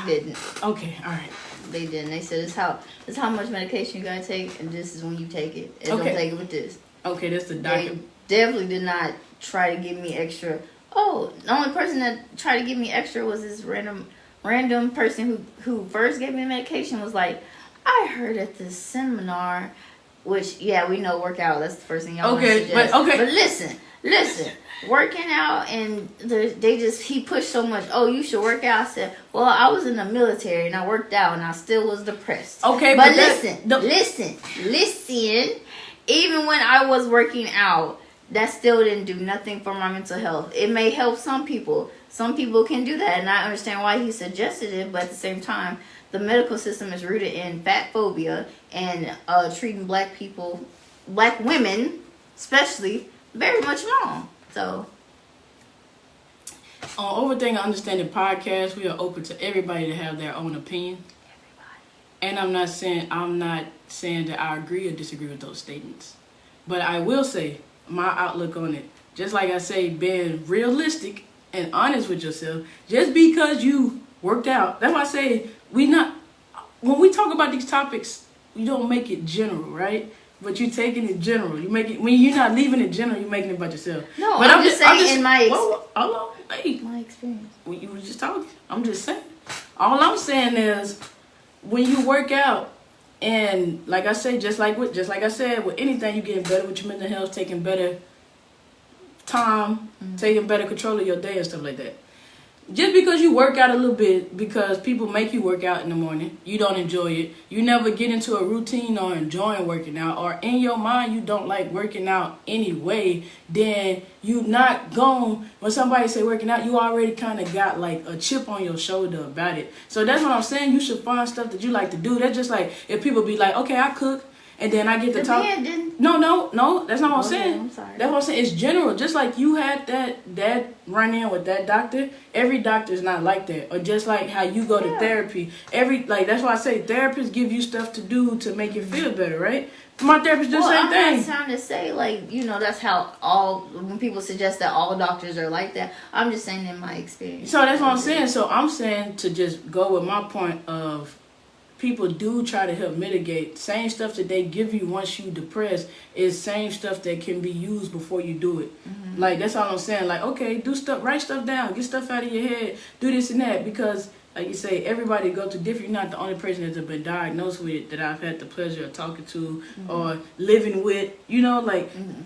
didn't. Okay, all right. They didn't. They said it's how much medication you gotta take, and this is when you take it. And don't take it with this. Okay, that's the doctor. They definitely did not try to give me extra. Oh, the only person that tried to give me extra was this random person who first gave me medication. Was like, I heard at this seminar, which, yeah, we know workout. That's the first thing y'all want to suggest. But listen, working out, and he pushed so much. Oh, you should work out. I said, well, I was in the military and I worked out and I still was depressed. Okay, but listen. Even when I was working out, that still didn't do nothing for my mental health. It may help some people. Some people can do that, and I understand why he suggested it, but at the same time, the medical system is rooted in fat phobia and treating black women, especially, very much wrong. So, on Overthink Understanding podcast, we are open to everybody to have their own opinion. And I'm not saying that I agree or disagree with those statements. But I will say my outlook on it. Just like I say, being realistic and honest with yourself. Just because you worked out. That's why I say when we talk about these topics, you don't make it general, right? But you're taking it general. You make it, when you're not leaving it general, you're making it about yourself. No, but I'm just saying in my my experience. When you were just talking, I'm just saying. All I'm saying is, when you work out, and like I say, just like I said, with anything, you getting better with your mental health, taking better time, taking better control of your day and stuff like that. just because you work out a little bit, because people make you work out in the morning, you don't enjoy it. You never get into a routine or enjoying working out, or in your mind you don't like working out anyway, then you not going, when somebody say working out, you already kind of got like a chip on your shoulder about it. So that's what I'm saying. You should find stuff that you like to do. That's just like if people be like, okay, I cook, and then I get to talk. No, that's not what I'm saying. I'm sorry. That's what I'm saying. It's general. Just like you had that run in with that doctor, every doctor is not like that. Or just like how you go to therapy. That's why I say therapists give you stuff to do to make you feel better, right? My therapist do the same thing. I'm not trying to say, like, that's how when people suggest that all doctors are like that. I'm just saying in my experience. So that's what I'm saying. So I'm saying to just go with my point of, people do try to help mitigate. Same stuff that they give you once you depressed is same stuff that can be used before you do it. Mm-hmm. Like, that's all I'm saying. Like, okay, do stuff, write stuff down, get stuff out of your head, do this and that. Because, like you say, everybody go to different. You're not the only person that's been diagnosed with it that I've had the pleasure of talking to or living with.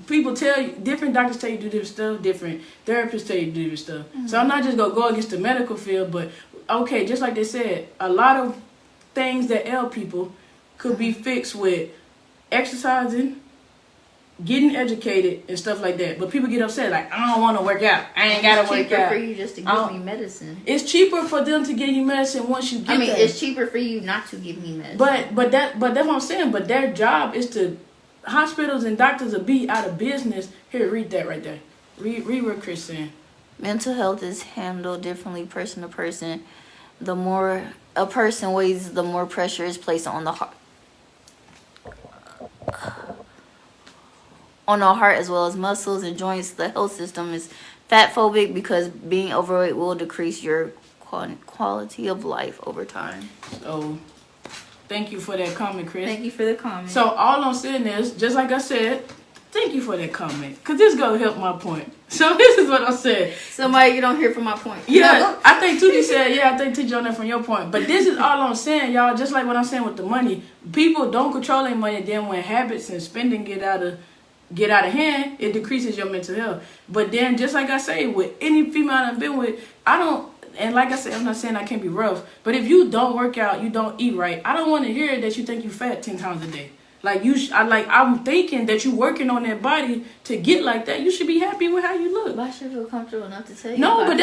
People tell you, different doctors tell you to do different stuff, different therapists tell you to do different stuff. Mm-hmm. So I'm not just going to go against the medical field, but, okay, just like they said, a lot of things that ail people could be fixed with exercising, getting educated, and stuff like that. But people get upset, like, I don't want to work out. I ain't got to work out. It's cheaper for you just to give me medicine. It's cheaper for them to give you medicine once you get there. It's cheaper for you not to give me medicine. But that's what I'm saying. But their job is to, hospitals and doctors will be out of business. Here, read that right there. Read what Chris saying. Mental health is handled differently person to person. The more a person weighs, the more pressure is placed on the heart. On the heart as well as muscles and joints. The health system is fat phobic because being overweight will decrease your quality of life over time. So, thank you for that comment, Chris. Thank you for the comment. So, all I'm saying is, just like I said, thank you for that comment, because this is going to help my point. So, this is what I said. Somebody you don't hear from my point. Yeah, No. I think Tuji said, I think Tuji on that from your point. But this is all I'm saying, y'all. Just like what I'm saying with the money. People don't control their money. Then when habits and spending get out of hand, it decreases your mental health. But then, just like I say, with any female I've been with, and like I said, I'm not saying I can't be rough, but if you don't work out, you don't eat right, I don't want to hear that you think you fat 10 times a day. Like, I'm thinking that you working on that body to get like that. You should be happy with how you look. But I should feel comfortable enough to tell you. No, but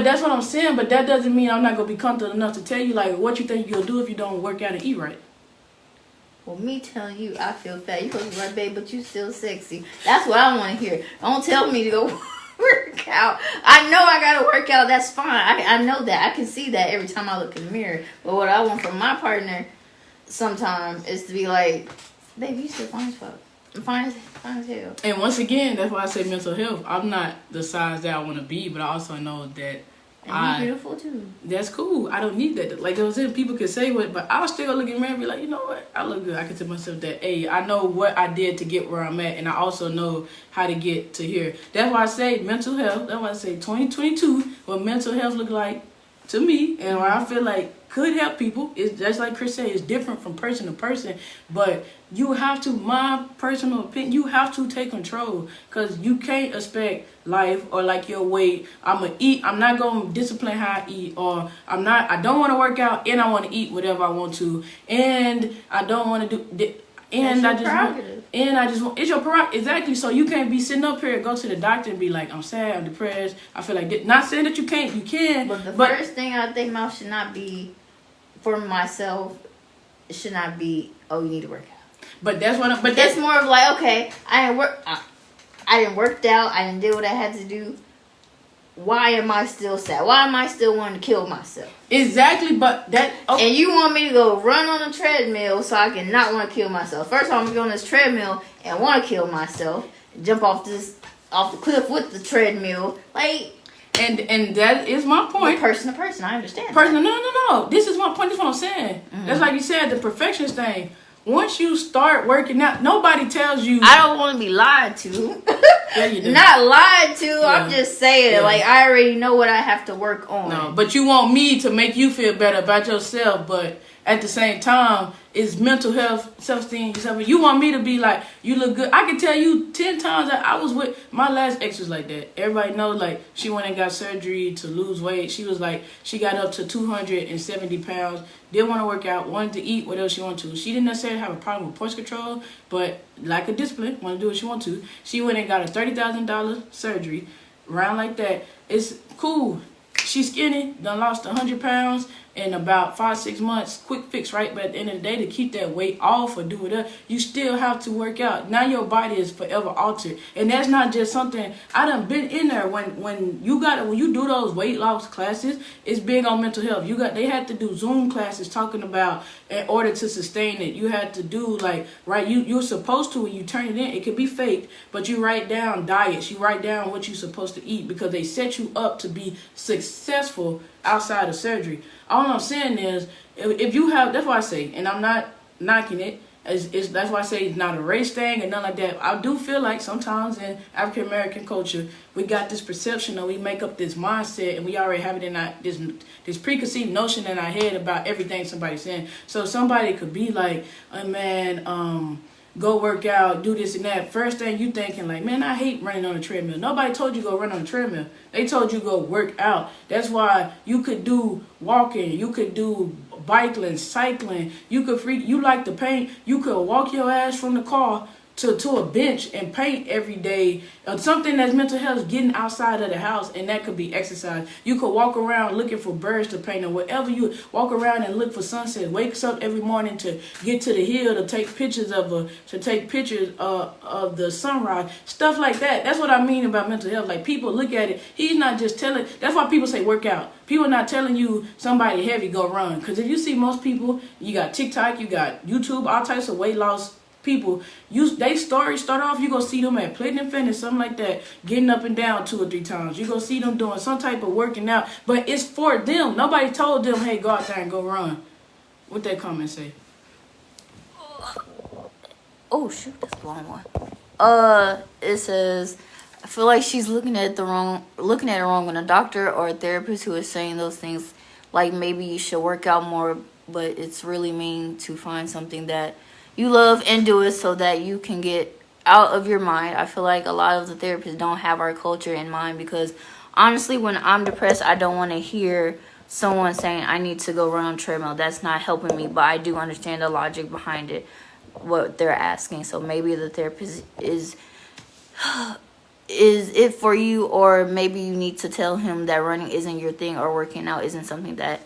that's what I'm saying. But that doesn't mean I'm not gonna be comfortable enough to tell you like what you think you'll do if you don't work out and eat right. Well, me telling you I feel fat, you supposed to be like, babe, but you still sexy. That's what I want to hear. Don't tell me to go work out. I know I gotta work out. That's fine. I know that. I can see that every time I look in the mirror. But what I want from my partner sometimes is to be like, babe, you still fine as fuck. I'm fine as hell. And once again, that's why I say mental health. I'm not the size that I want to be, but I also know that and you're beautiful too. That's cool. I don't need that. Like I was saying, people can say what, but I'll still look in the mirror and be like, you know what? I look good. I can tell myself that, hey, I know what I did to get where I'm at, and I also know how to get to here. That's why I say mental health. That's why I say 2022, what mental health look like to me, and what I feel like could help people. It's just like Chris said, it's different from person to person, but you have to, my personal opinion, you have to take control, because you can't expect life or like your weight. I'm not going to discipline how I eat, or I don't want to work out and I want to eat whatever I want to, and I don't want to do, and I just want, it's your prerogative. Exactly. So you can't be sitting up here and go to the doctor and be like, I'm sad, I'm depressed, I feel like this. Not saying that you can't, you can. But the first thing I think about should not be, for myself, it should not be, oh, you need to work out. But that's what. But that's more of like, okay, I didn't work out, I didn't do what I had to do. Why am I still sad? Why am I still wanting to kill myself? Exactly, but that. Okay. And you want me to go run on a treadmill so I can not want to kill myself? First of all, I'm gonna go on this treadmill and want to kill myself, jump off the cliff with the treadmill, like. And that is my point. Person to person, I understand. No. This is my point. This is what I'm saying. Mm-hmm. That's like you said, the perfectionist thing. once you start working out, nobody tells you. I don't want to be lied to. Yeah, you do. Not lied to. Yeah. I'm just saying, Yeah. like, I already know what I have to work on. No, but you want me to make you feel better about yourself, but at the same time, it's mental health, self-esteem, yourself. You want me to be like, you look good. I can tell you 10 times that I was with, my last ex was like that. Everybody knows, like, she went and got surgery to lose weight. She was like, she got up to 270 pounds, didn't want to work out, wanted to eat whatever she wanted to. She didn't necessarily have a problem with portion control, but like a discipline, want to do what she wanted to. She went and got a $30,000 surgery, around like that. It's cool. She's skinny, done lost 100 pounds in about 5-6 months. Quick fix, right? But at the end of the day, to keep that weight off or do it, you still have to work out. Now your body is forever altered, and that's not just something. I done been in there when you do those weight loss classes. It's big on mental health. They had to do Zoom classes talking about in order to sustain it. You had to do you're supposed to when you turn it in. It could be faked, but you write down diets. You write down what you're supposed to eat because they set you up to be successful outside of surgery. All I'm saying is, if you have, that's why I say, and I'm not knocking it, that's why I say it's not a race thing and nothing like that. I do feel like sometimes in African American culture, we got this perception or we make up this mindset and we already have it in this preconceived notion in our head about everything somebody's saying. So somebody could be like, oh, man, go work out, do this and that. First thing you thinking like, man, I hate running on a treadmill. Nobody told you go run on a treadmill. They told you go work out. That's why you could do walking, you could do biking, cycling. You like to paint. You could walk your ass from the car to a bench and paint every day. Something that's mental health, getting outside of the house, and that could be exercise. You could walk around looking for birds to paint or whatever. You walk around and look for sunset. Wakes up every morning to get to the hill to take pictures of the sunrise. Stuff like that. That's what I mean about mental health. Like, people look at it. He's not just telling. That's why people say work out. People are not telling you somebody heavy go run. Because if you see most people, you got TikTok, you got YouTube, all types of weight loss people, they start off, you gonna see them at Play and Fitness, something like that, getting up and down 2 or 3 times. You gonna see them doing some type of working out, but it's for them. Nobody told them, hey, go out there and go run. What that comment say? Oh shoot, that's the wrong one. It says, I feel like she's looking at it wrong when a doctor or a therapist who is saying those things, like maybe you should work out more, but it's really mean to find something that you love and do it so that you can get out of your mind. I feel like a lot of the therapists don't have our culture in mind, because honestly, when I'm depressed, I don't want to hear someone saying I need to go run on a treadmill. That's not helping me, but I do understand the logic behind it, what they're asking. So maybe the therapist is it for you, or maybe you need to tell him that running isn't your thing or working out isn't something that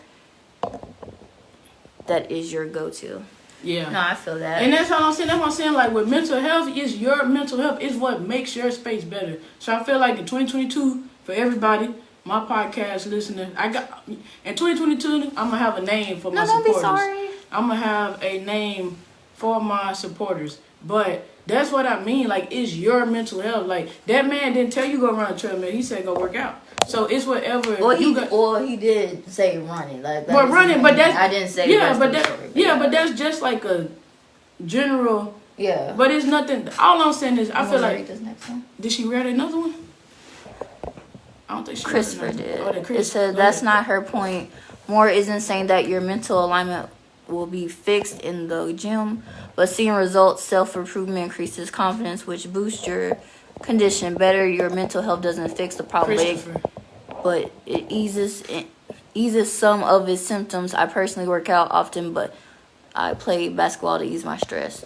is your go-to. Yeah. No, I feel that. And that's all I'm saying. That's what I'm saying. Like, with mental health, is your mental health is what makes your space better. So I feel like in 2022, for everybody, my podcast listener, in 2022, I'm gonna have a name for my supporters. Don't be sorry. I'm gonna have a name for my supporters. But that's what I mean. Like, it's your mental health. Like, that man didn't tell you go run a treadmill. He said go work out. So it's whatever. Well, he did say running. Like, but running, but that's, I didn't say. Yeah, but but that's just like a general. Yeah. But it's nothing. All I'm saying is, I feel like. Read this next one? Did she read another one? I don't think she Christopher did. Oh, It said that's not her point. Moore isn't saying that your mental alignment will be fixed in the gym, but seeing results, self-improvement increases confidence, which boosts your condition better. Your mental health doesn't fix the problem, but it eases some of its symptoms. I personally work out often, but I play basketball to ease my stress.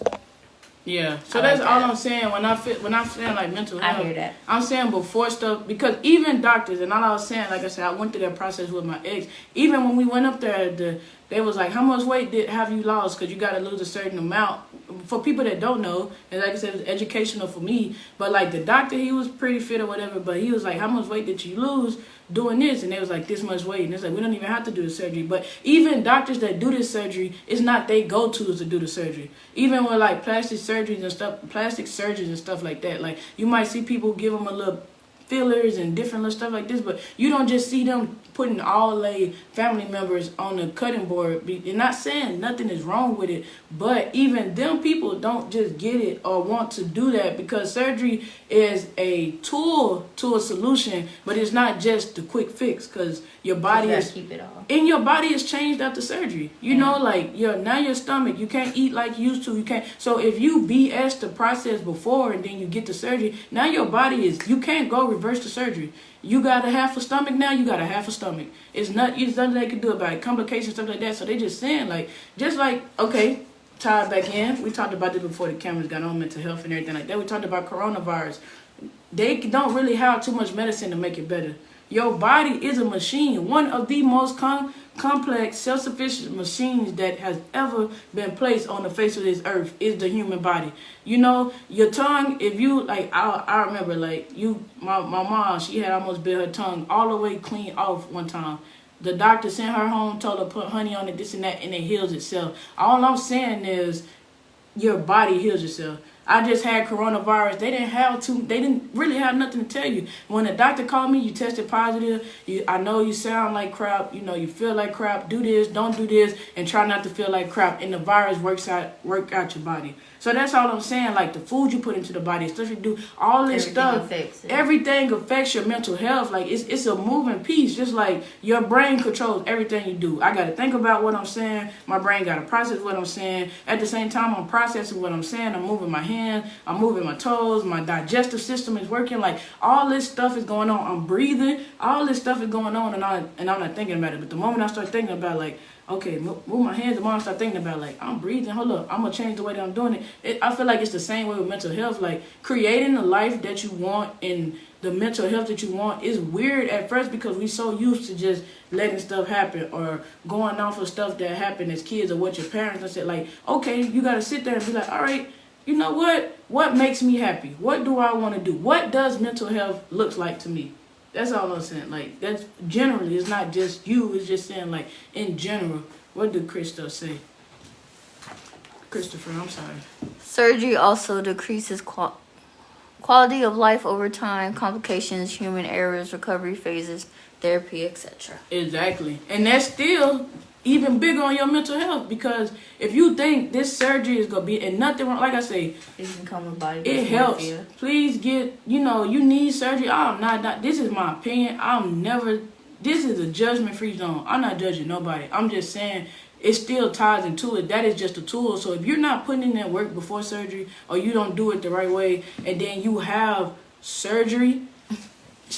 Yeah, so that's all I'm saying. When I'm saying like mental health, I hear that. I'm saying before stuff, because even doctors, and all I was saying, like I said, I went through that process with my ex. Even when we went up there, they was like, how much weight have you lost? Because you got to lose a certain amount. For people that don't know, and like I said, it's educational for me. But like the doctor, he was pretty fit or whatever. But he was like, how much weight did you lose doing this? And they was like, this much weight. And it's like, we don't even have to do the surgery. But even doctors that do this surgery, it's not they go-to to do the surgery. Even with like plastic surgeries and stuff, plastic surgeons and stuff like that. Like, you might see people give them a little fillers and different little stuff like this, but you don't just see them putting all their family members on the cutting board. They're not saying nothing is wrong with it, but even them people don't just get it or want to do that, because surgery is a tool to a solution, but it's not just the quick fix, because your body is keep it all. And your body is changed after surgery. You know, like now your stomach, you can't eat like you used to. You can't. So if you BS the process before and then you get the surgery, now your body is, you can't go reverse the surgery. You got a half a stomach now, you got a half a stomach. It's nothing they can do about it. Complications, stuff like that. So they just saying, like, just like, okay, tie it back in. We talked about this before the cameras got on, mental health and everything like that. We talked about coronavirus. They don't really have too much medicine to make it better. Your body is a machine. One of the most complex, self-sufficient machines that has ever been placed on the face of this earth is the human body. You know, your tongue, if you, like, I remember, like, my mom, she had almost bit her tongue all the way clean off one time. The doctor sent her home, told her put honey on it, this and that, and it heals itself. All I'm saying is your body heals itself. I just had coronavirus. They didn't really have nothing to tell you. When the doctor called me, you tested positive. I know you sound like crap. You know, you feel like crap. Do this, don't do this, and try not to feel like crap. And the virus work out your body. So that's all I'm saying. Like the food you put into the body, especially do all this stuff. Everything affects your mental health. Like it's a moving piece. Just like your brain controls everything you do. I got to think about what I'm saying. My brain got to process what I'm saying. At the same time, I'm processing what I'm saying. I'm moving my hands. I'm moving my toes. My digestive system is working. Like all this stuff is going on. I'm breathing. All this stuff is going on, and I'm not thinking about it. But the moment I start thinking about, like, okay, move my hands. The moment I start thinking about, like, I'm breathing. Hold up, I'm gonna change the way that I'm doing it. I feel like it's the same way with mental health. Like creating the life that you want and the mental health that you want is weird at first because we so used to just letting stuff happen or going off of stuff that happened as kids or what your parents have said. Like, okay, you gotta sit there and be like, all right, you know what? What makes me happy? What do I want to do? What does mental health look like to me? That's all I'm saying. Like, that's generally, it's not just you. It's just saying, like, in general. What did Christopher say? Christopher, I'm sorry. Surgery also decreases quality of life over time, complications, human errors, recovery phases, therapy, etc. Exactly. And that's still even bigger on your mental health, because if you think this surgery is going to be, and nothing wrong, like I say, it can come with body it helps. Please get, you need surgery. I'm not, this is my opinion. This is a judgment-free zone. I'm not judging nobody. I'm just saying it still ties into it. That is just a tool. So if you're not putting in that work before surgery, or you don't do it the right way, and then you have surgery,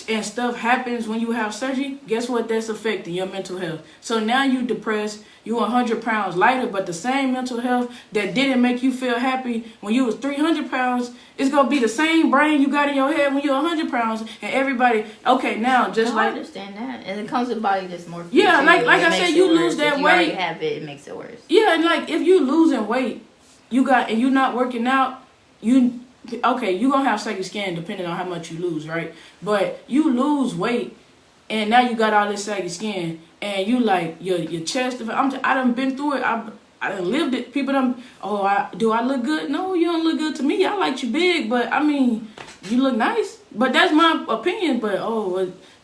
and stuff happens when you have surgery, guess what? That's affecting your mental health. So now you depressed, you 100 pounds lighter, but the same mental health that didn't make you feel happy when you was 300 pounds, it's going to be the same brain you got in your head when you're 100 pounds. And everybody, okay, now just I understand that. And it comes with body dysmorphia. Yeah, like I said, you lose that weight. If you already have it, it makes it worse. Yeah, and like if you losing weight, and you're not working out, okay, you're going to have saggy skin depending on how much you lose, right? But you lose weight, and now you got all this saggy skin, and you like, your chest, I done been through it. I done lived it. People do I look good? No, you don't look good to me. I like you big, but I mean, you look nice. But that's my opinion, but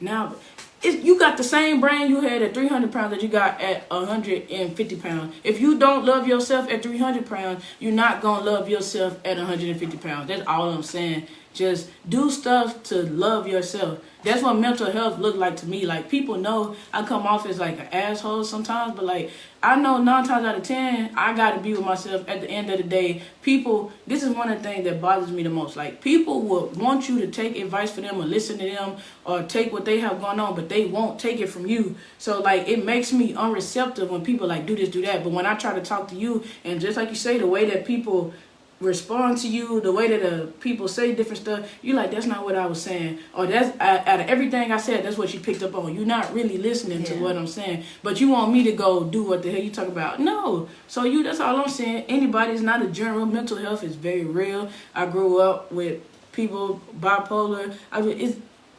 now... you got the same brain you had at 300 pounds that you got at 150 pounds. If you don't love yourself at 300 pounds, you're not going to love yourself at 150 pounds. That's all I'm saying. Just do stuff to love yourself. That's what mental health look like to me. Like, people know I come off as like an asshole sometimes, but like, I know 9 times out of 10, I got to be with myself at the end of the day. People, this is one of the things that bothers me the most. Like, people will want you to take advice from them or listen to them or take what they have going on, but they won't take it from you. So like, it makes me unreceptive when people like do this, do that. But when I try to talk to you, and just like you say, the way that people respond to you, the way that the people say different stuff, you like, that's not what I was saying, or that's out of everything I said, that's what you picked up on. You're not really listening to what I'm saying, but you want me to go do what the hell you talk about. No. So that's all I'm saying. Anybody's not a general. Mental health is very real. I grew up with people bipolar.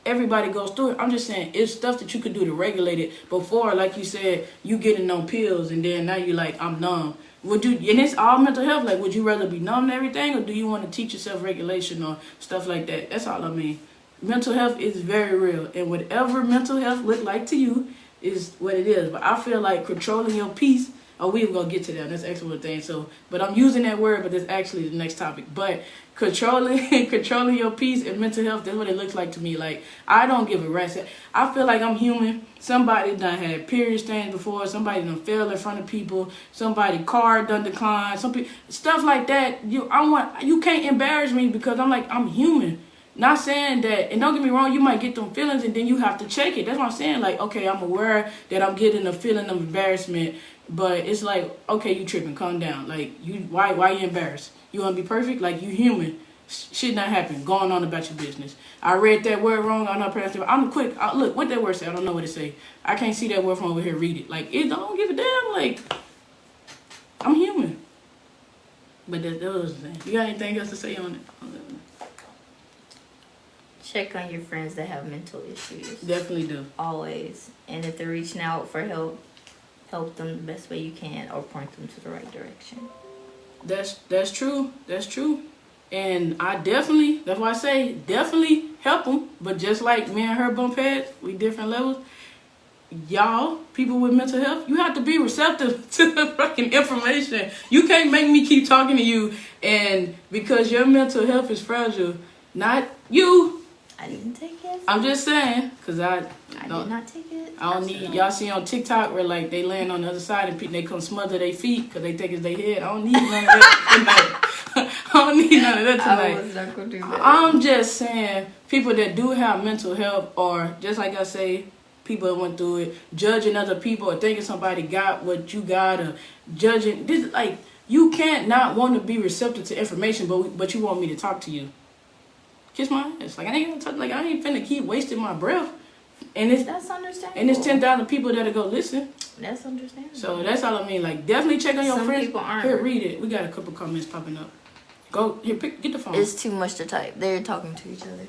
Everybody goes through it. I'm just saying, it's stuff that you could do to regulate it. Before, like you said, you getting on pills, and then now you like, I'm numb. And it's all mental health. Like, would you rather be numb to everything, or do you want to teach yourself regulation or stuff like that? That's all I mean. Mental health is very real, and whatever mental health look like to you, is what it is. But I feel like controlling your peace. Oh, we were gonna get to that. That's excellent thing. So, but I'm using that word, but that's actually the next topic. But controlling your peace and mental health. That's what it looks like to me. Like I don't give a rat's. I feel like I'm human. Somebody done had period stains before. Somebody done fell in front of people. Somebody car done declined. Some people, stuff like that. You can't embarrass me because I'm human. Not saying that, and don't get me wrong, you might get them feelings and then you have to check it. That's what I'm saying. Like, okay, I'm aware that I'm getting a feeling of embarrassment, but it's like, okay, you tripping, calm down. Like, why you embarrassed? You want to be perfect? Like, you human. Shit not happen. Going on about your business. I read that word wrong. I'm not pronouncing it. I'm quick. Look, what that word say? I don't know what it say. I can't see that word from over here. Read it. Like, it don't give a damn. Like, I'm human. But that was the thing. You got anything else to say on it? Check on your friends that have mental issues. Definitely do. Always. And if they're reaching out for help, help them the best way you can or point them to the right direction. That's true. That's true. And that's why I say definitely help them. But just like me and her bump heads, we different levels. Y'all, people with mental health, you have to be receptive to the fucking information. You can't make me keep talking to you, and because your mental health is fragile, not you. I didn't take it. I'm just saying, because I did not take it. I don't need, y'all see on TikTok where like they land on the other side and they come smother their feet because they think it's their head. I don't need none of that tonight. I don't need none of that tonight. I was not going to do that. I'm just saying, people that do have mental health, or just like I say, people that went through it, judging other people or thinking somebody got what you got, or judging this, like you can't not want to be receptive to information, but you want me to talk to you. Kiss my ass. Like I ain't gonna talk. Like I ain't finna keep wasting my breath. And that's understandable. And it's 10,000 people that'll go listen. That's understandable. So that's all I mean. Like definitely check on your Some friends. People aren't. Here, read it. We got a couple comments popping up. Go here, get the phone. It's too much to type. They're talking to each other.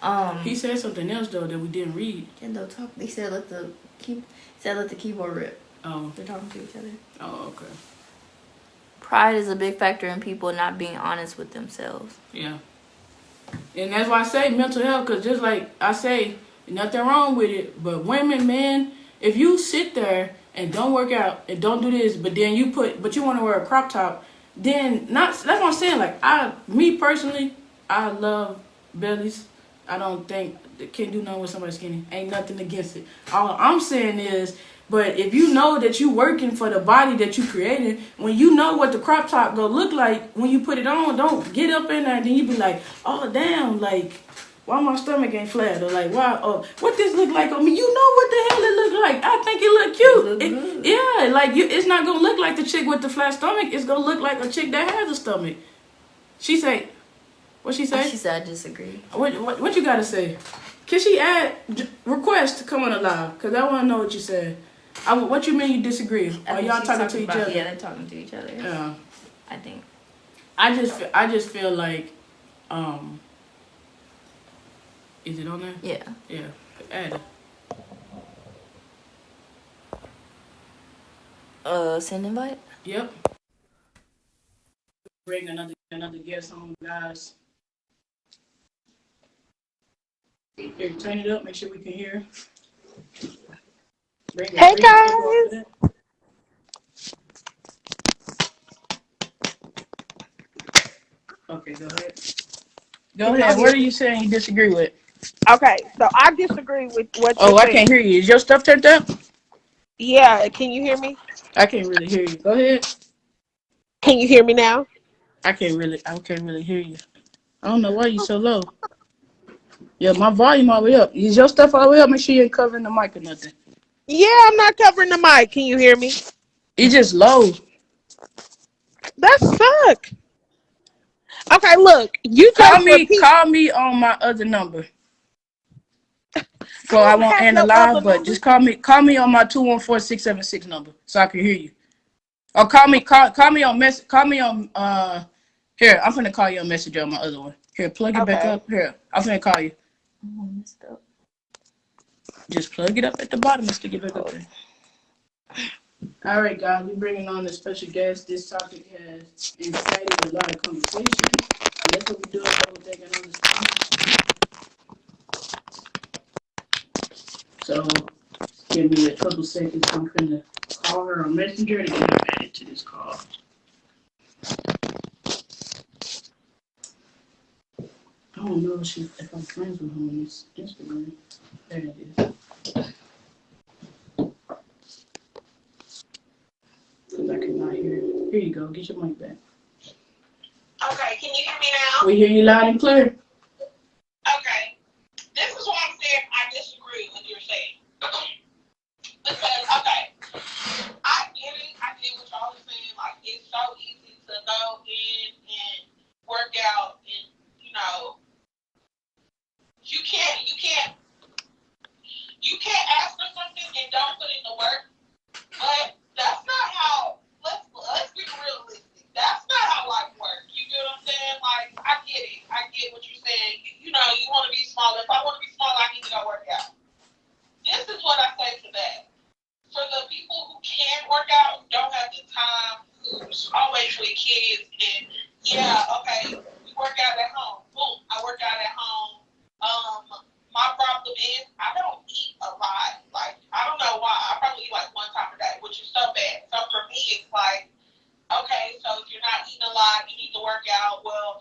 Oh. He said something else though that we didn't read. Yeah, they'll talk. They said let the keyboard rip. Oh. They're talking to each other. Oh, okay. Pride is a big factor in people not being honest with themselves. Yeah. And that's why I say mental health, because just like I say, nothing wrong with it. But women, men, if you sit there and don't work out and don't do this, but then you want to wear a crop top, then that's what I'm saying. Like me personally, I love bellies. I don't think can't do nothing with somebody skinny. Ain't nothing against it. All I'm saying is, but if you know that you working for the body that you created, when you know what the crop top gonna look like when you put it on, don't get up in there and then you be like, oh damn, like why my stomach ain't flat, or like why what this look like on me? You know what the hell it look like? I think it look cute. Yeah, like it's not gonna look like the chick with the flat stomach. It's gonna look like a chick that has a stomach. She say, what she say? She said I disagree. What you gotta say? Can she add request to come on the live? Cause I wanna know what you said. What you mean you disagree? Are y'all talking to each other? Yeah, they're talking to each other. Yeah. I think. I just feel like, is it on there? Yeah. Yeah. Add it. Send invite? Yep. Bring another guest on, guys. Here, turn it up, make sure we can hear. Hey guys! Okay, go ahead. Go ahead. What are you saying you disagree with? Okay, so I disagree with what you're saying. I can't hear you. Is your stuff turned up? Yeah, can you hear me? I can't really hear you. Go ahead. Can you hear me now? I can't really hear you. I don't know why you're so low. Yeah, my volume all the way up. Is your stuff all the way up? Make sure you ain't covering the mic or nothing. Yeah, I'm not covering the mic. Can you hear me? It's just low. That suck. Okay, look. You call me on my other number. So I won't end the live, but just call me on my 214-676 number so I can hear you. Or call me on here, I'm finna call you on Messenger on my other one. Here, plug it back up. Here, I'm finna call you. Just plug it up at the bottom and stick it back up there. All right, guys, we're bringing on a special guest. This topic has incited a lot of conversation. That's what we're doing. Double taking on this topic. So, Give me a couple seconds. I'm gonna call her on Messenger to get her added to this call. I don't know if I'm friends with her on this Instagram. There it is. Because I cannot hear it. Here you go. Get your mic back. Okay, can you hear me now? We hear you loud and clear. Okay. This is what I'm saying. I disagree with what you're saying. Because, okay, I get it. I get what y'all are saying. Like, it's so easy to go in and work out and, you know, you can't ask for something and don't put in the work. But that's not how, let's be realistic. That's not how life works. You get what I'm saying? Like, I get it. I get what you're saying. You know, you want to be smaller. If I want to be smaller, I need to go work out. This is what I say to that. For the people who can work out, who don't have the time, who's always with kids, and yeah, okay, we work out at home. Boom, I work out at home. My problem is I don't eat a lot. Like, I don't know why. I probably eat like one time a day, which is so bad. So for me, it's like, okay, so if you're not eating a lot, you need to work out. Well,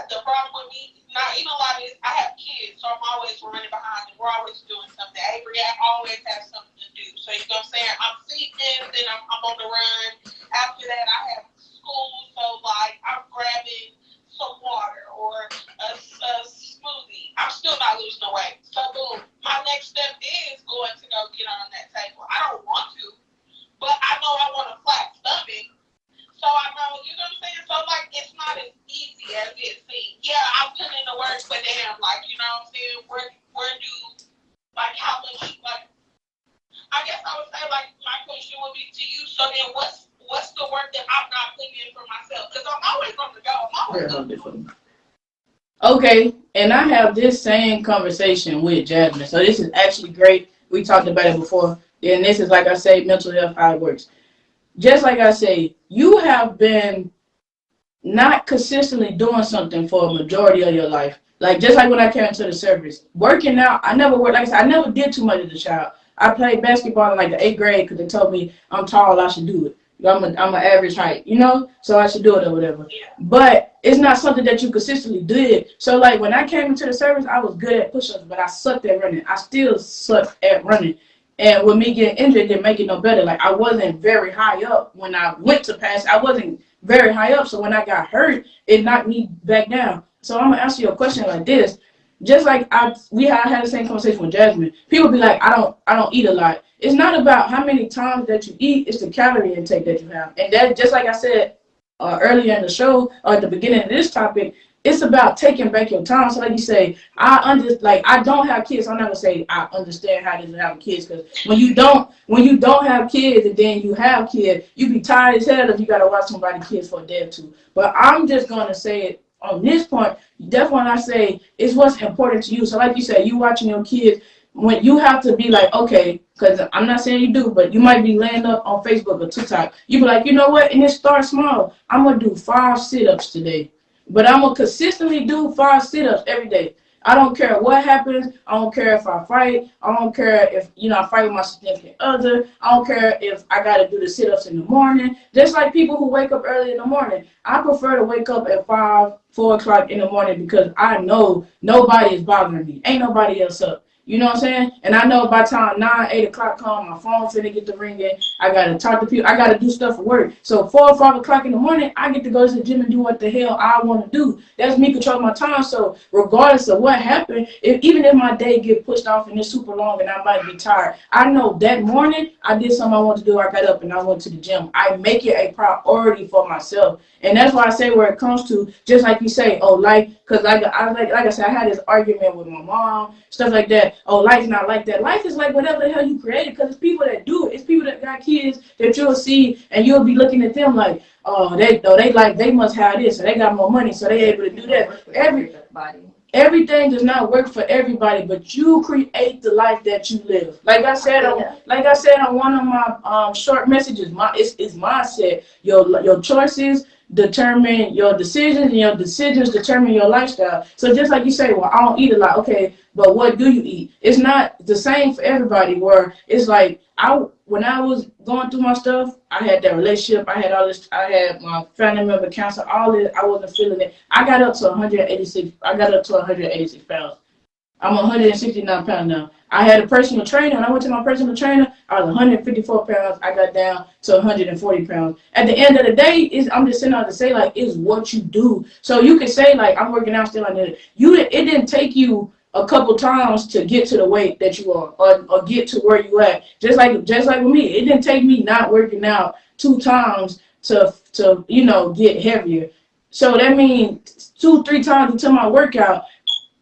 the problem with me not eating a lot is I have kids, so I'm always running behind them. We're always doing something. Avery, I always have something to do. So you know what I'm saying? I'm feeding, then I'm on the run. After that, I have school, so like I'm grabbing some water or a smoothie. I'm still not losing the weight. So boom, my next step is going to go get on that table. I don't want to, but I know I want a flat stomach. So I know, you know what I'm saying? So like it's not as easy as it seems. Yeah, I'm putting in the work, but damn, like, you know what I'm saying? Where do, like, how much, like, I guess I would say, like, my question would be to you, so then what's the work that I'm not putting in for myself? Because I'm always on the go. I'm always on the go. Okay, and I have this same conversation with Jasmine. So this is actually great. We talked about it before. And this is, like I say, mental health, how it works. Just like I say, you have been not consistently doing something for a majority of your life. Like, just like when I came into the service, working out, I never worked, like I said, I never did too much as a child. I played basketball in like the 8th grade because they told me I'm tall, I should do it. I'm an average height, you know, so I should do it or whatever. Yeah. But it's not something that you consistently did. So like when I came into the service, I was good at push-ups, but I sucked at running. I still suck at running. And with me getting injured, it didn't make it no better. Like I wasn't very high up when I went to pass. I wasn't very high up. So when I got hurt, it knocked me back down. So I'm gonna answer your question like this. Just like we had the same conversation with Jasmine. People be like, I don't eat a lot. It's not about how many times that you eat, it's the calorie intake that you have. And that, just like I said earlier in the show, or at the beginning of this topic, it's about taking back your time. So like you say, I don't have kids. So I'm not gonna say I understand how it is to have kids, because when you don't have kids and then you have kids, you be tired as hell if you gotta watch somebody's kids for a day or two. But I'm just gonna say it on this point. That's when I say it's what's important to you. So like you said, you watching your kids, when you have to be like, okay, because I'm not saying you do, but you might be laying up on Facebook or TikTok. You be like, you know what? And it starts small. I'm gonna do 5 sit-ups today. But I'm going to consistently do 5 sit-ups every day. I don't care what happens. I don't care if I fight. I don't care if, I fight with my significant other. I don't care if I got to do the sit-ups in the morning. Just like people who wake up early in the morning. I prefer to wake up at 4 o'clock in the morning because I know nobody is bothering me. Ain't nobody else up. You know what I'm saying? And I know by the time 9, 8 o'clock come, my phone's finna get the ringing. I got to talk to people. I got to do stuff for work. So 4 or 5 o'clock in the morning, I get to go to the gym and do what the hell I want to do. That's me controlling my time. So regardless of what happened, even if my day get pushed off and it's super long and I might be tired, I know that morning I did something I wanted to do. I got up and I went to the gym. I make it a priority for myself. And that's why I say where it comes to, just like you say, because like I said, I had this argument with my mom, stuff like that. Oh, life's not like that. Life is like whatever the hell you created, because it's people that do it. It's people that got kids that you'll see and you'll be looking at them like, oh, they must have this, and they got more money, so they able to do that. Everything does not work for everybody, but you create the life that you live. Like I said on one of my short messages, it's mindset. Your choices, determine your decisions, and your decisions determine your lifestyle. So just like you say, well, I don't eat a lot. Okay, but what do you eat? It's not the same for everybody. Where it's like when I was going through my stuff, I had that relationship, I had all this, I had my family member cancer, all this. I wasn't feeling it. I got up to 186. I got up to 186 pounds. I'm 169 pounds now. I had a personal trainer. When I went to my personal trainer, I was 154 pounds. I got down to 140 pounds. At the end of the day, I'm just sitting out to say, like, it's what you do. So you can say, like, I'm working out still like that. It didn't take you a couple times to get to the weight that you are, or get to where you at. Just like with me, it didn't take me not working out 2 times to get heavier. So that means 2-3 times into my workout,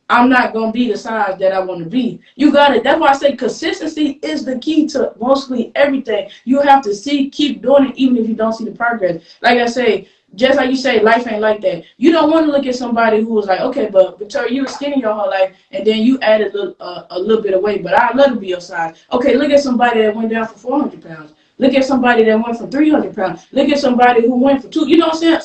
I'm not gonna be the size that I want to be. You got it. That's why I say consistency is the key to mostly everything. You have to keep doing it, even if you don't see the progress. Like I say, just like you say, life ain't like that. You don't want to look at somebody who was like, okay, but Victoria, you were skinny your whole life, and then you added a little bit of weight, but I'd love to be your size. Okay, look at somebody that went down for 400 pounds. Look at somebody that went from 300 pounds. Look at somebody who went for 2. You know what I'm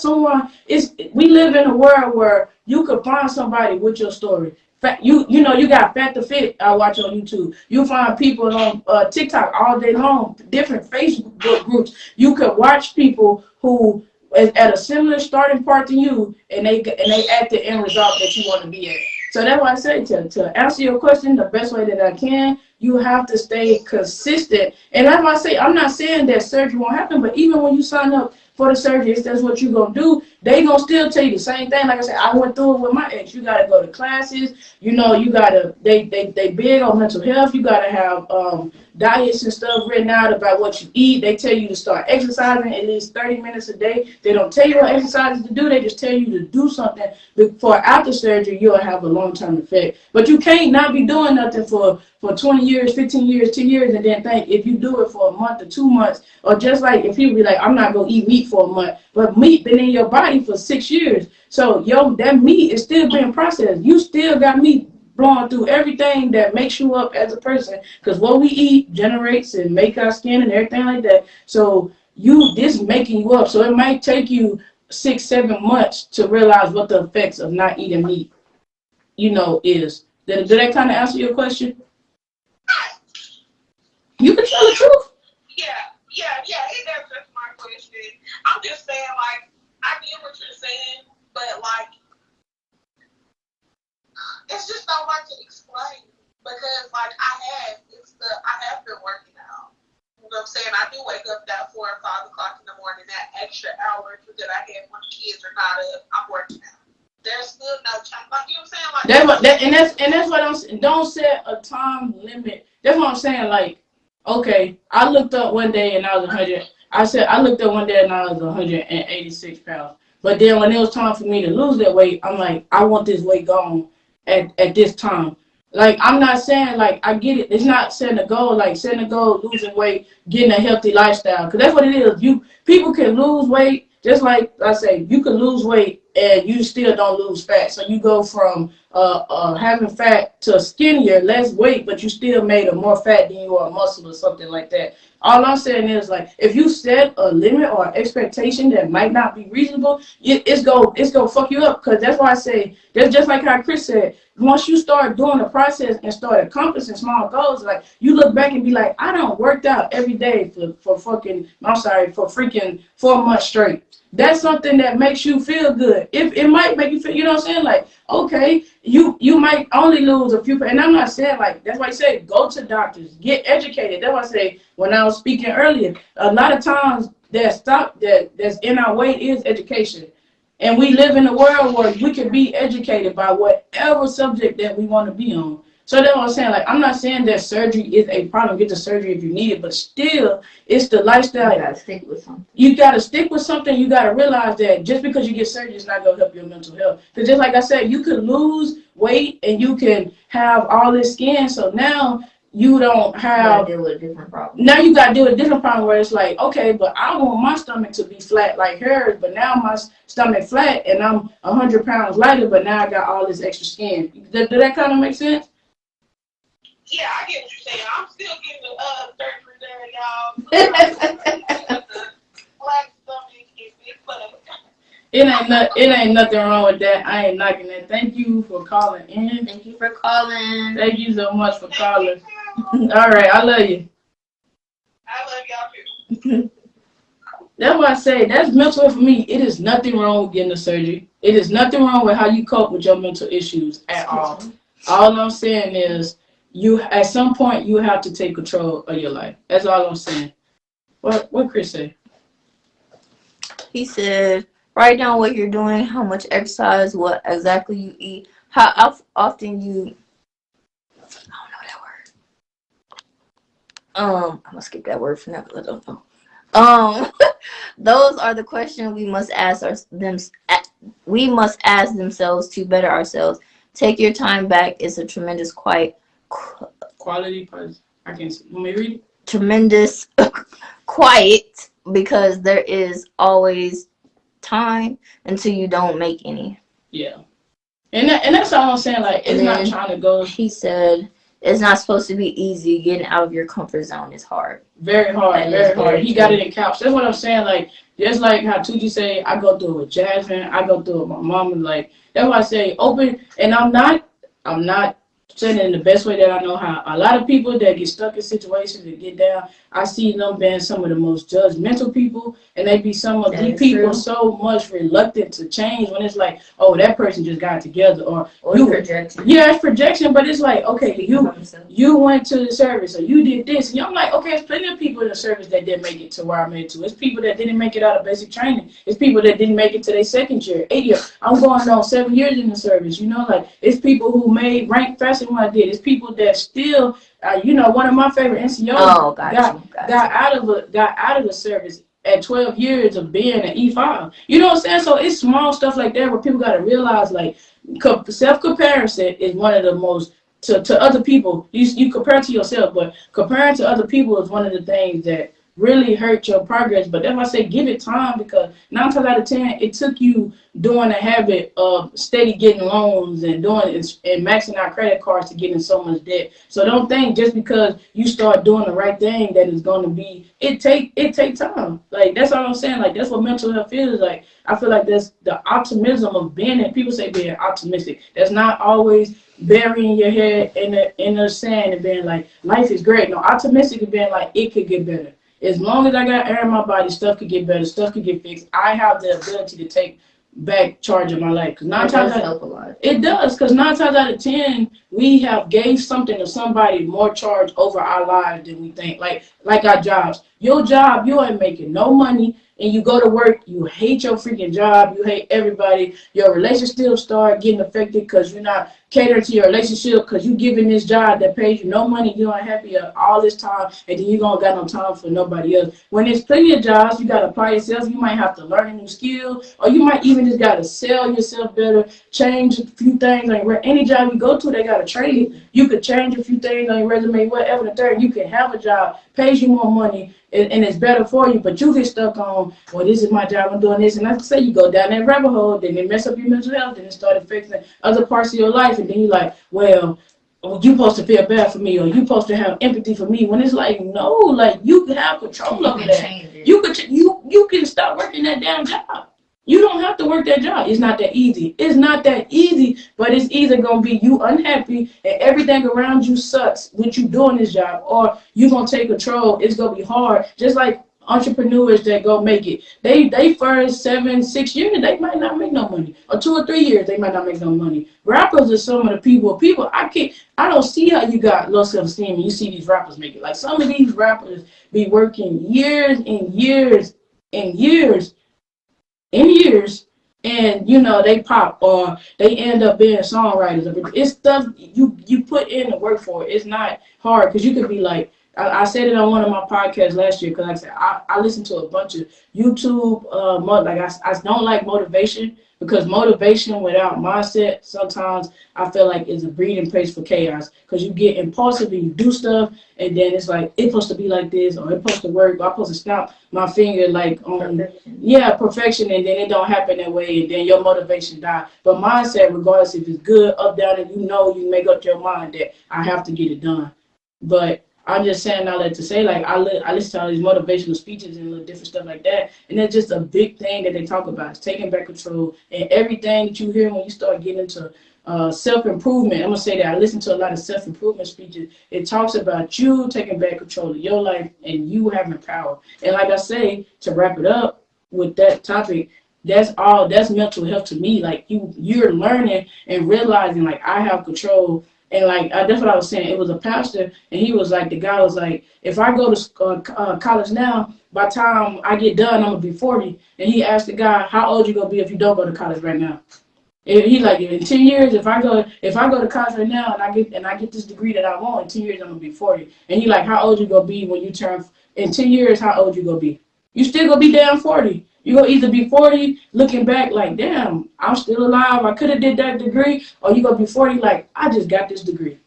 saying? We live in a world where you could find somebody with your story. You got Fat to Fit. I watch on YouTube. You find people on TikTok all day long. Different Facebook groups. You could watch people who is at a similar starting part to you, and they at the end result that you want to be at. So that's why I say to answer your question the best way that I can, you have to stay consistent. And that's why I say I'm not saying that surgery won't happen, but even when you sign up for the surgery, if that's what you're gonna do, they gonna still tell you the same thing. Like I said, I went through it with my ex. You gotta go to classes. You gotta they big on mental health. You gotta have diets and stuff written out about what you eat. They tell you to start exercising at least 30 minutes a day. They don't tell you what exercises to do. They just tell you to do something before after surgery you'll have a long-term effect. But you can't not be doing nothing for 20 years, 15 years, 10 years, and then think if you do it for a month or 2 months, or just like if people be like, I'm not gonna eat meat for a month, but meat been in your body for 6 years. So that meat is still being processed. You still got meat blowing through everything that makes you up as a person, because what we eat generates and make our skin and everything like that. So this making you up. So it might take you 6-7 months to realize what the effects of not eating meat, is. Did that kind of answer your question? You can tell the truth. Yeah, it answers my question. I'm just saying, like, I get what you're saying, but, like, it's just not hard to explain, because, like, I have been working out. You know what I'm saying? I do wake up at 4 or 5 o'clock in the morning, that extra hour that I had when the kids are not up, I'm working out. There's still no time. Like, you know what I'm saying? Like, that's what I'm saying. Don't set a time limit. That's what I'm saying. Like, okay, I looked up one day and I was 100. I looked up one day and I was 186 pounds. But then when it was time for me to lose that weight, I'm like, I want this weight gone at this time. Like, I'm not saying, like, I get it. It's not setting a goal, like setting a goal, losing weight, getting a healthy lifestyle. Because that's what it is. People can lose weight, just like I say, you can lose weight and you still don't lose fat. So you go from having fat to skinnier, less weight, but you still made a more fat than you are muscle or something like that. All I'm saying is, like, if you set a limit or expectation that might not be reasonable, it's gonna fuck you up. Because that's why I say, that's just like how Chris said, once you start doing the process and start accomplishing small goals, like, you look back and be like, I done worked out every day for freaking 4 months straight. That's something that makes you feel good. If it might make you feel, you know what I'm saying? Like, okay, you might only lose a few, and I'm not saying, like, that's why I say go to doctors, get educated. That's why I say when I was speaking earlier, a lot of times that's in our way is education. And we live in a world where we can be educated by whatever subject that we want to be on. So that's what I'm saying. Like, I'm not saying that surgery is a problem. Get the surgery if you need it, but still, it's the lifestyle. You gotta stick with something. You gotta stick with something. You gotta realize that just because you get surgery is not gonna help your mental health. Because just like I said, you could lose weight and you can have all this skin. So now you don't have. You gotta deal with a different problem. Now you gotta deal with a different problem where it's like, okay, but I want my stomach to be flat like hers, but now my stomach flat and I'm 100 pounds lighter, but now I got all this extra skin. Does that kind of make sense? Yeah, I get what you're saying. I'm still getting the surgery there, y'all. Black stomach and big butt. It ain't nothing wrong with that. I ain't knocking that. Thank you for calling in. Thank you for calling. Thank you so much for calling. All right, I love you. I love y'all too. That's why I say that's mental for me. It is nothing wrong with getting a surgery. It is nothing wrong with how you cope with your mental issues at all. All I'm saying is you at some point you have to take control of your life. That's all I'm saying. What Chris say? He said, write down what you're doing, how much exercise, what exactly you eat, how often you. I don't know that word. I'm gonna skip that word for now because I don't know. Those are the questions we must ask we must ask themselves to better ourselves. Take your time back. It's a tremendous Quality. I can't see. Let me read it. Tremendous quiet because there is always time until you don't make any. Yeah. And that's all I'm saying. Like, it's not trying to go. He said, it's not supposed to be easy. Getting out of your comfort zone is hard. Very hard, very hard. He got it in caps. That's what I'm saying. Like, just like how Tucci say, I go through it with Jasmine. I go through it with my mom. And like, that's why I say open. And I'm not saying it in the best way that I know how. A lot of people that get stuck in situations that get down, I see them being some of the most judgmental people, and they be some of these people so much reluctant to change when it's like, oh, that person just got it together, or you projection. Yeah, it's projection, but it's like, okay, you went to the service, or you did this, and I'm like, okay, there's plenty of people in the service that didn't make it to where I made it to. It's people that didn't make it out of basic training. It's people that didn't make it to their second year, 8 year. I'm going on 7 years in the service. You know, like it's people who made rank faster than what I did. It's people that still, one of my favorite NCOs got out of the service at 12 years of being an E5. You know what I'm saying? So it's small stuff like that where people got to realize, like, self-comparison is one of the most, to other people, you compare to yourself, but comparing to other people is one of the things that really hurt your progress. But that's why I say give it time, because 9 times out of 10, it took you doing a habit of steady getting loans and maxing out credit cards to get in so much debt. So don't think just because you start doing the right thing that is going to be, it take time. Like, that's all I'm saying. Like, that's what mental health is. Like, I feel like that's the optimism of being, people say being optimistic. That's not always burying your head in the sand and being like, life is great. No, optimistic is being like, it could get better. As long as I got air in my body, stuff could get better, stuff could get fixed. I have the ability to take back charge of my life. Cause nine times help a lot. It does, because 9 times out of 10, we have gave something to somebody more charge over our lives than we think. Like our jobs. Your job, you ain't making no money, and you go to work, you hate your freaking job, you hate everybody. Your relationship start getting affected because you're not catering to your relationship, because you giving this job that pays you no money, you ain't happy all this time, and then you don't got no time for nobody else. When there's plenty of jobs, you got to apply yourself. You might have to learn a new skill, or you might even just got to sell yourself better, change a few things. Like any job you go to, they got to train you. You could change a few things on your resume, whatever. The third, you can have a job, pays you more money, and it's better for you, but you get stuck on, well, this is my job, I'm doing this, and like I say, you go down that rabbit hole, then it mess up your mental health, and it start affecting other parts of your life, and then you're like, well, you supposed to feel bad for me, or you supposed to have empathy for me, when it's like, no, like, you can have control over that. You can stop working that damn job. You don't have to work that job. It's not that easy. It's not that easy, but it's either going to be you unhappy and everything around you sucks with you doing this job, or you going to take control. It's going to be hard. Just like entrepreneurs that go make it. They first 7, 6 years, they might not make no money. Or 2 or 3 years, they might not make no money. Rappers are some of the people, I don't see how you got low self-esteem and you see these rappers make it. Like, some of these rappers be working years and years and years and they pop, or they end up being songwriters. It's stuff you put in the work for. It's not hard, because you could be like, I said it on one of my podcasts last year, because like I said, I listen to a bunch of YouTube, I don't like motivation, because motivation without mindset sometimes I feel like is a breeding place for chaos, because you get impulsive and you do stuff, and then it's like, it's supposed to be like this, or it's supposed to work, or I'm supposed to snap my finger like on perfection, and then it don't happen that way, and then your motivation die. But mindset, regardless if it's good, up, down, and you make up your mind that I have to get it done. But I'm just saying all that to say, like, I listen to all these motivational speeches and little different stuff like that, and that's just a big thing that they talk about. It's taking back control, and everything that you hear when you start getting into self-improvement. I'm gonna say that I listen to a lot of self-improvement speeches. It talks about you taking back control of your life and you having power. And like I say, to wrap it up with that topic, that's mental health to me. Like you're learning and realizing like I have control. And like that's what I was saying. It was a pastor, and he was like, the guy was like, if I go to college now, by the time I get done, I'm gonna be 40. And he asked the guy, how old you gonna be if you don't go to college right now? And he like, in 10 years, if I go to college right now and I get this degree that I want, in 10 years I'm gonna be 40. And he like, how old you gonna be when you turn in 10 years? How old you gonna be? You still gonna be damn 40. You gonna either be 40 looking back like, damn, I'm still alive. I could have did that degree, or you gonna be 40 like, I just got this degree.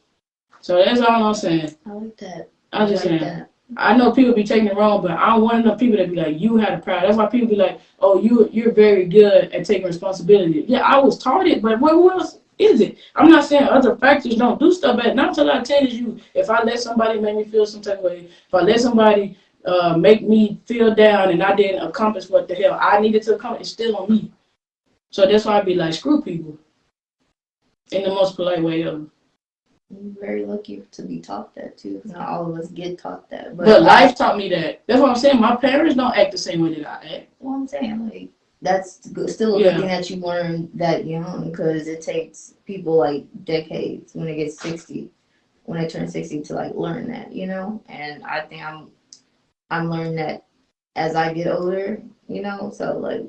So that's all I'm saying. I like that. I'm just saying. That. I know people be taking it wrong, but I'm one of the people that be like, you had a pride. That's why people be like, oh, you're very good at taking responsibility. Yeah, I was taught it, but what else is it? I'm not saying other factors don't do stuff, but 9 times out of 10 is you. If I let somebody make me feel some type of way, if I let somebody make me feel down and I didn't accomplish what the hell I needed to accomplish, it's still on me. So that's why I be like, screw people. In the most polite way ever. You're very lucky to be taught that too, because not all of us get taught that. But life taught me that. That's what I'm saying. My parents don't act the same way that I act. Well, I'm saying, like, that's still a good thing that you learned that young, because it takes people like decades when they get 60, when they turn 60 to like learn that, you know. And I think I'm learning that as I get older, you know. So like,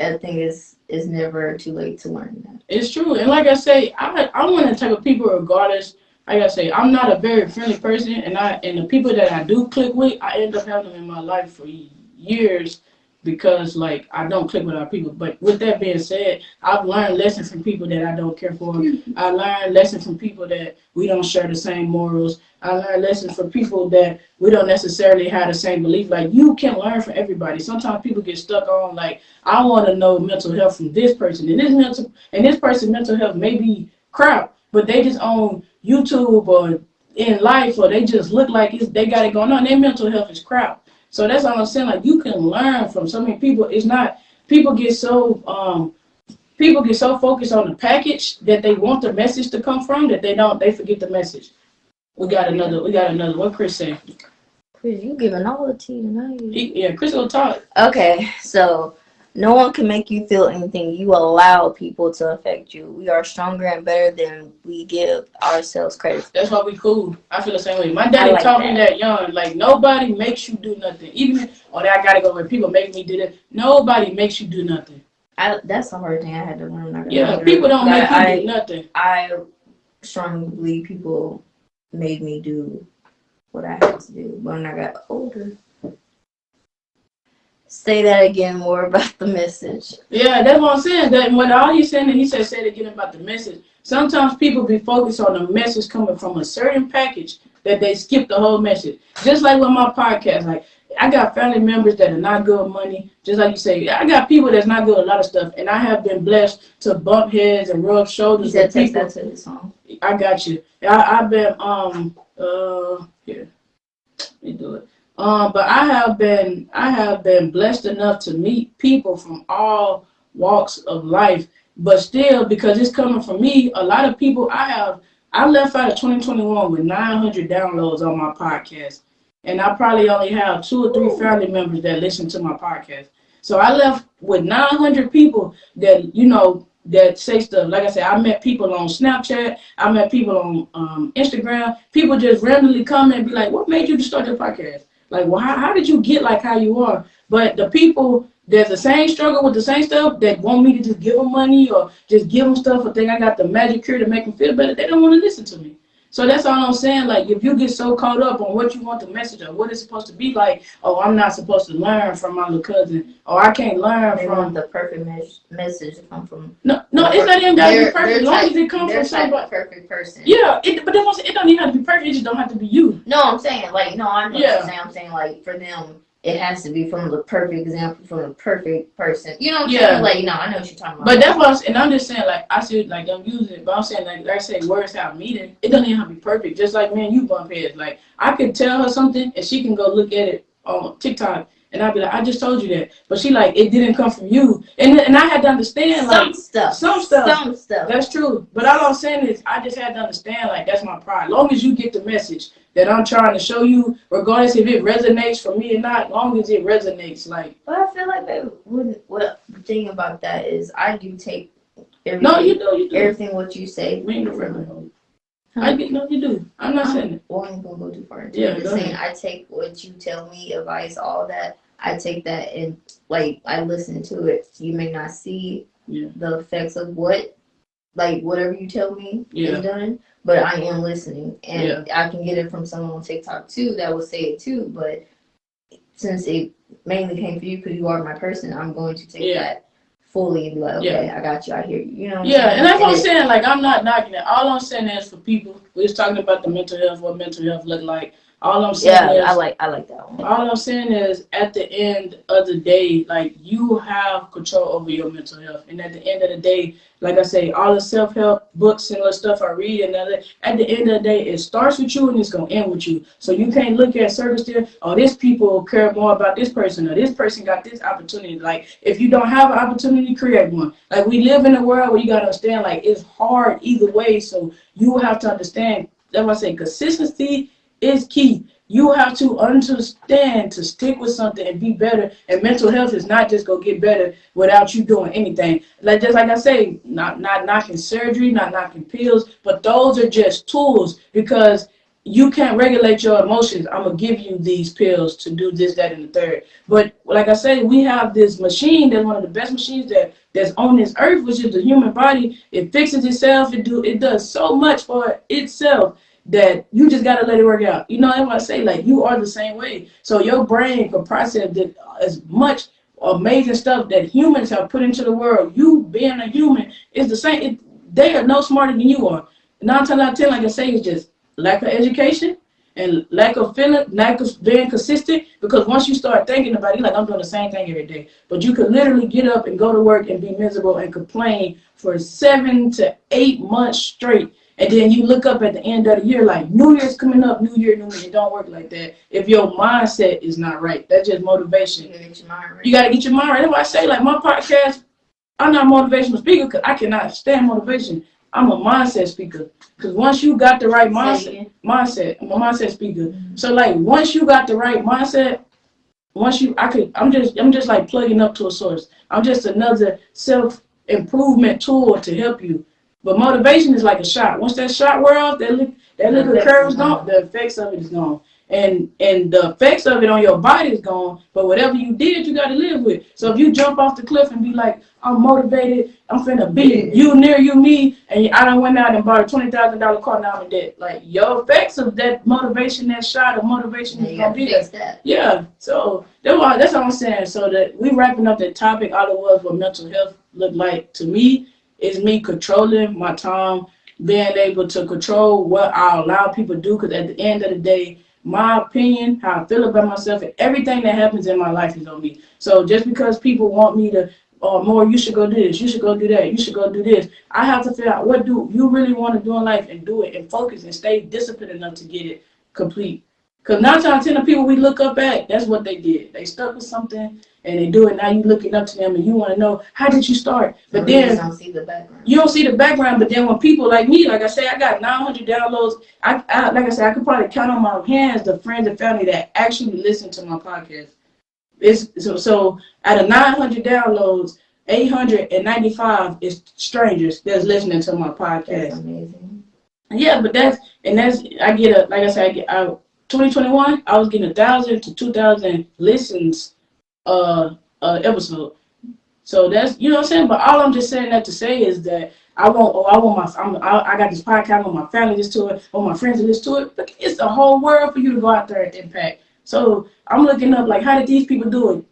I think it's never too late to learn that. It's true, and like I say, I'm one of the type of people, regardless. Like I say, I'm not a very friendly person, and the people that I do click with, I end up having them in my life for years because like I don't click with other people. But with that being said, I've learned lessons from people that I don't care for. I learned lessons from people that we don't share the same morals. I learned lessons from people that we don't necessarily have the same belief. Like, you can learn from everybody. Sometimes people get stuck on like, I want to know mental health from this person, and this person's mental health may be crap, but they just on YouTube or in life, or they just look like they got it going on. Their mental health is crap. So that's all I'm saying. Like, you can learn from so many people. It's not people get so focused on the package that they want the message to come from that they forget the message. We got another. What Chris say? Chris, you giving all the tea tonight. Chris will talk. Okay, so no one can make you feel anything. You allow people to affect you. We are stronger and better than we give ourselves credit. That's why we cool. I feel the same way. My daddy taught me that young. Like, nobody makes you do nothing. Even I gotta go where people make me do that. Nobody makes you do nothing. That's the hard thing I had to learn. People don't make you do nothing. I strongly believe people made me do what I had to do when I got older. Say that again, more about the message. Yeah, that's what I'm saying. That when all he's saying, he said, say it again about the message. Sometimes people be focused on the message coming from a certain package that they skip the whole message. Just like with my podcast, like I got family members that are not good with money. Just like you say, I got people that's not good at a lot of stuff, and I have been blessed to bump heads and rub shoulders with people. That to the song. I got you. I've been here. Let me do it. But I have been blessed enough to meet people from all walks of life. But still, because it's coming from me, a lot of people I left out of 2021 with 900 downloads on my podcast. And I probably only have 2 or 3 family members that listen to my podcast. So I left with 900 people that, that say stuff. Like I said, I met people on Snapchat. I met people on Instagram. People just randomly come and be like, what made you start your podcast? Like, well, how did you get like how you are? But the people that's the same struggle with the same stuff that want me to just give them money or just give them stuff or think I got the magic cure to make them feel better, they don't want to listen to me. So that's all I'm saying. Like, if you get so caught up on what you want the message or what it's supposed to be like, oh, I'm not supposed to learn from my little cousin, or I can't learn they from want the perfect message to come from. No, it's not even got to be perfect. As long as it comes from somebody. Perfect person. Yeah, but it don't even have to be perfect. It just don't have to be you. No, I'm saying I'm saying like for them, it has to be from the perfect example, from the perfect person. You know what I'm Yeah. saying? Like, no, I know what you're talking about. But that's what I'm saying. And I'm just saying, like, I should, like, I'm using it. But I'm saying, like I say, words have meaning. It doesn't even have to be perfect. Just like me and you bump heads. Like, I could tell her something, and she can go look at it on TikTok, and I'd be like, I just told you that. But she like, it didn't come from you. And I had to understand, like, some stuff. That's true. But all I'm saying is, I just had to understand, like, that's my pride. As long as you get the message that I'm trying to show you, regardless if it resonates for me or not, as long as it resonates, like. But I feel like, baby, what the thing about that is, I do take everything. No, you do. Everything what you say. I get no, you do. I'm not saying it. Well, I ain't gonna go too far into Yeah, it. go Saying ahead. I take what you tell me, advice, all that. I take that and like I listen to it. You may not see the effects of whatever you tell me is done, but I am listening, and I can get it from someone on TikTok too that will say it too. But since it mainly came from you because you are my person, I'm going to take that fully and be like, okay, I got you, I hear you. You know what I'm saying? And that's what I'm saying. Like, I'm not knocking it. All I'm saying is for people, we're just talking about the mental health, what mental health look like. All I'm saying is, I like that one. All I'm saying is, at the end of the day, like, you have control over your mental health. And at the end of the day, like I say, all the self-help books and the stuff I read, and at the end of the day, it starts with you and it's going to end with you. So you can't look at circumstances, oh, this people care more about this person, or this person got this opportunity. Like, if you don't have an opportunity, create one. Like, we live in a world where you got to understand, like, it's hard either way. So you have to understand, that's why I say consistency is key. You have to understand to stick with something and be better. And mental health is not just gonna get better without you doing anything. Like, just like I say, not knocking surgery, not knocking pills, but those are just tools, because you can't regulate your emotions. I'm gonna give you these pills to do this, that, and the third. But like I say, we have this machine that's one of the best machines that's on this earth, which is the human body. It fixes itself. It does so much for itself that you just gotta let it work out. You know, that's what I say, like, you are the same way. So your brain can process as much amazing stuff that humans have put into the world. You being a human is the same. They are no smarter than you are. 9 times out of 10, like I say, it's just lack of education and lack of being consistent. Because once you start thinking about it, like, I'm doing the same thing every day. But you could literally get up and go to work and be miserable and complain for 7 to 8 months straight. And then you look up at the end of the year, like, New Year's coming up, New Year, New Me. It don't work like that if your mindset is not right. That's just motivation. You gotta get your mind right. That's why I say, like, my podcast, I'm not a motivational speaker because I cannot stand motivation. I'm a mindset speaker. Because once you got the right I'm a mindset speaker. Mm-hmm. So, like, once you got the right mindset, I'm just like plugging up to a source. I'm just another self-improvement tool to help you. But motivation is like a shot. Once that shot wears off, that little curve's gone, the effects of it is gone. And the effects of it on your body is gone, but whatever you did, you got to live with. So if you jump off the cliff and be like, I'm motivated, I'm finna be you near you me, and I done went out and bought a $20,000 car, now I'm in debt. Like, your effects of that motivation, that shot of motivation is gonna be that. Yeah. So that's all I'm saying. So that we wrapping up the topic. All it was what mental health looked like to me is me controlling my time, being able to control what I allow people to do. Because at the end of the day, my opinion, how I feel about myself, and everything that happens in my life is on me. So just because people want me to, or more, you should go do this, you should go do that, you should go do this, I have to figure out what do you really want to do in life and do it and focus and stay disciplined enough to get it complete. Because 9 times out of 10 the people we look up at, that's what they did. They stuck with something and they do it. Now you looking up to them and you want to know, how did you start? But then you don't see the background. You don't see the background. But then when people like me, like I say, I got 900 downloads. I like I said, I could probably count on my hands the friends and family that actually listen to my podcast. It's so out of 900 downloads, 895 is strangers that's listening to my podcast. That's amazing. Yeah, but that's I get a, like I said, 2021, I was getting 1,000 to 2,000 listens episode. So that's, you know what I'm saying. But all I'm just saying that to say is that I got this podcast. I want my family to listen to it. I want my friends to listen to it. But it's the whole world for you to go out there and impact. So I'm looking up, like, how did these people do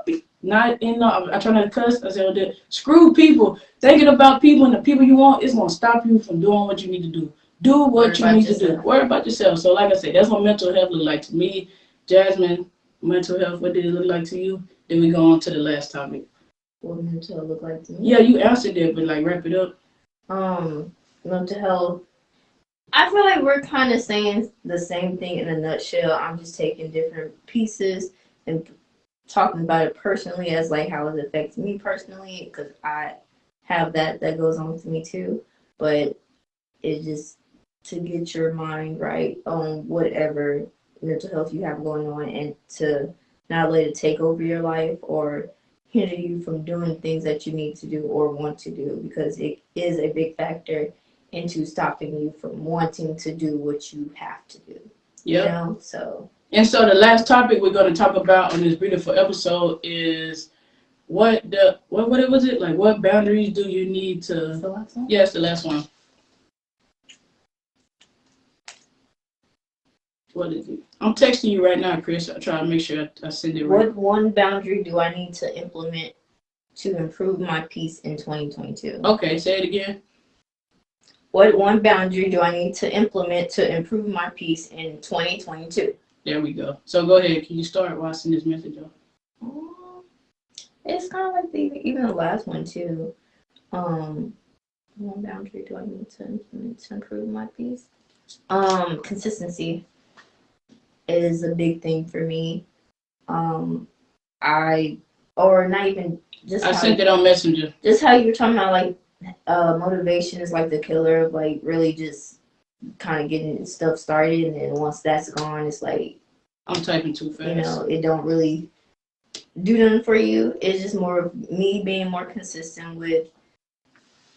it? Not in I try not to cuss. I said, screw people. Thinking about people and the people you want is gonna stop you from doing what you need to do. Do what you need to do. Worry about yourself. So like I said, that's what mental health look like to me. Jasmine, mental health, what did it look like to you? Then we go on to the last topic. What mental health look like to me? Yeah, you answered it, but like wrap it up. Mental health. I feel like we're kind of saying the same thing in a nutshell. I'm just taking different pieces and talking about it personally as like how it affects me personally, because I have that goes on to me too. But it's just to get your mind right on whatever mental health you have going on, and to not let it take over your life or hinder you from doing things that you need to do or want to do, because it is a big factor into stopping you from wanting to do what you have to do. Yep. You know, so. And so the last topic we're going to talk about on this beautiful episode is what was it? Like, what boundaries do you need to? That's the last one? Yeah, it's the last one. What is it? I'm texting you right now, Chris. I'm trying to make sure I send it right. What one boundary do I need to implement to improve my peace in 2022? Okay, say it again. What one boundary do I need to implement to improve my peace in 2022? There we go. So go ahead. Can you start while I send this message off? It's kind of like even the last one too. One boundary do I need to implement to improve my peace? Consistency is a big thing for me. I sent it on Messenger. Just how you were talking about, like, motivation is like the killer of like really just kind of getting stuff started, and then once that's gone, it's like I'm typing too fast. You know, it don't really do nothing for you. It's just more of me being more consistent with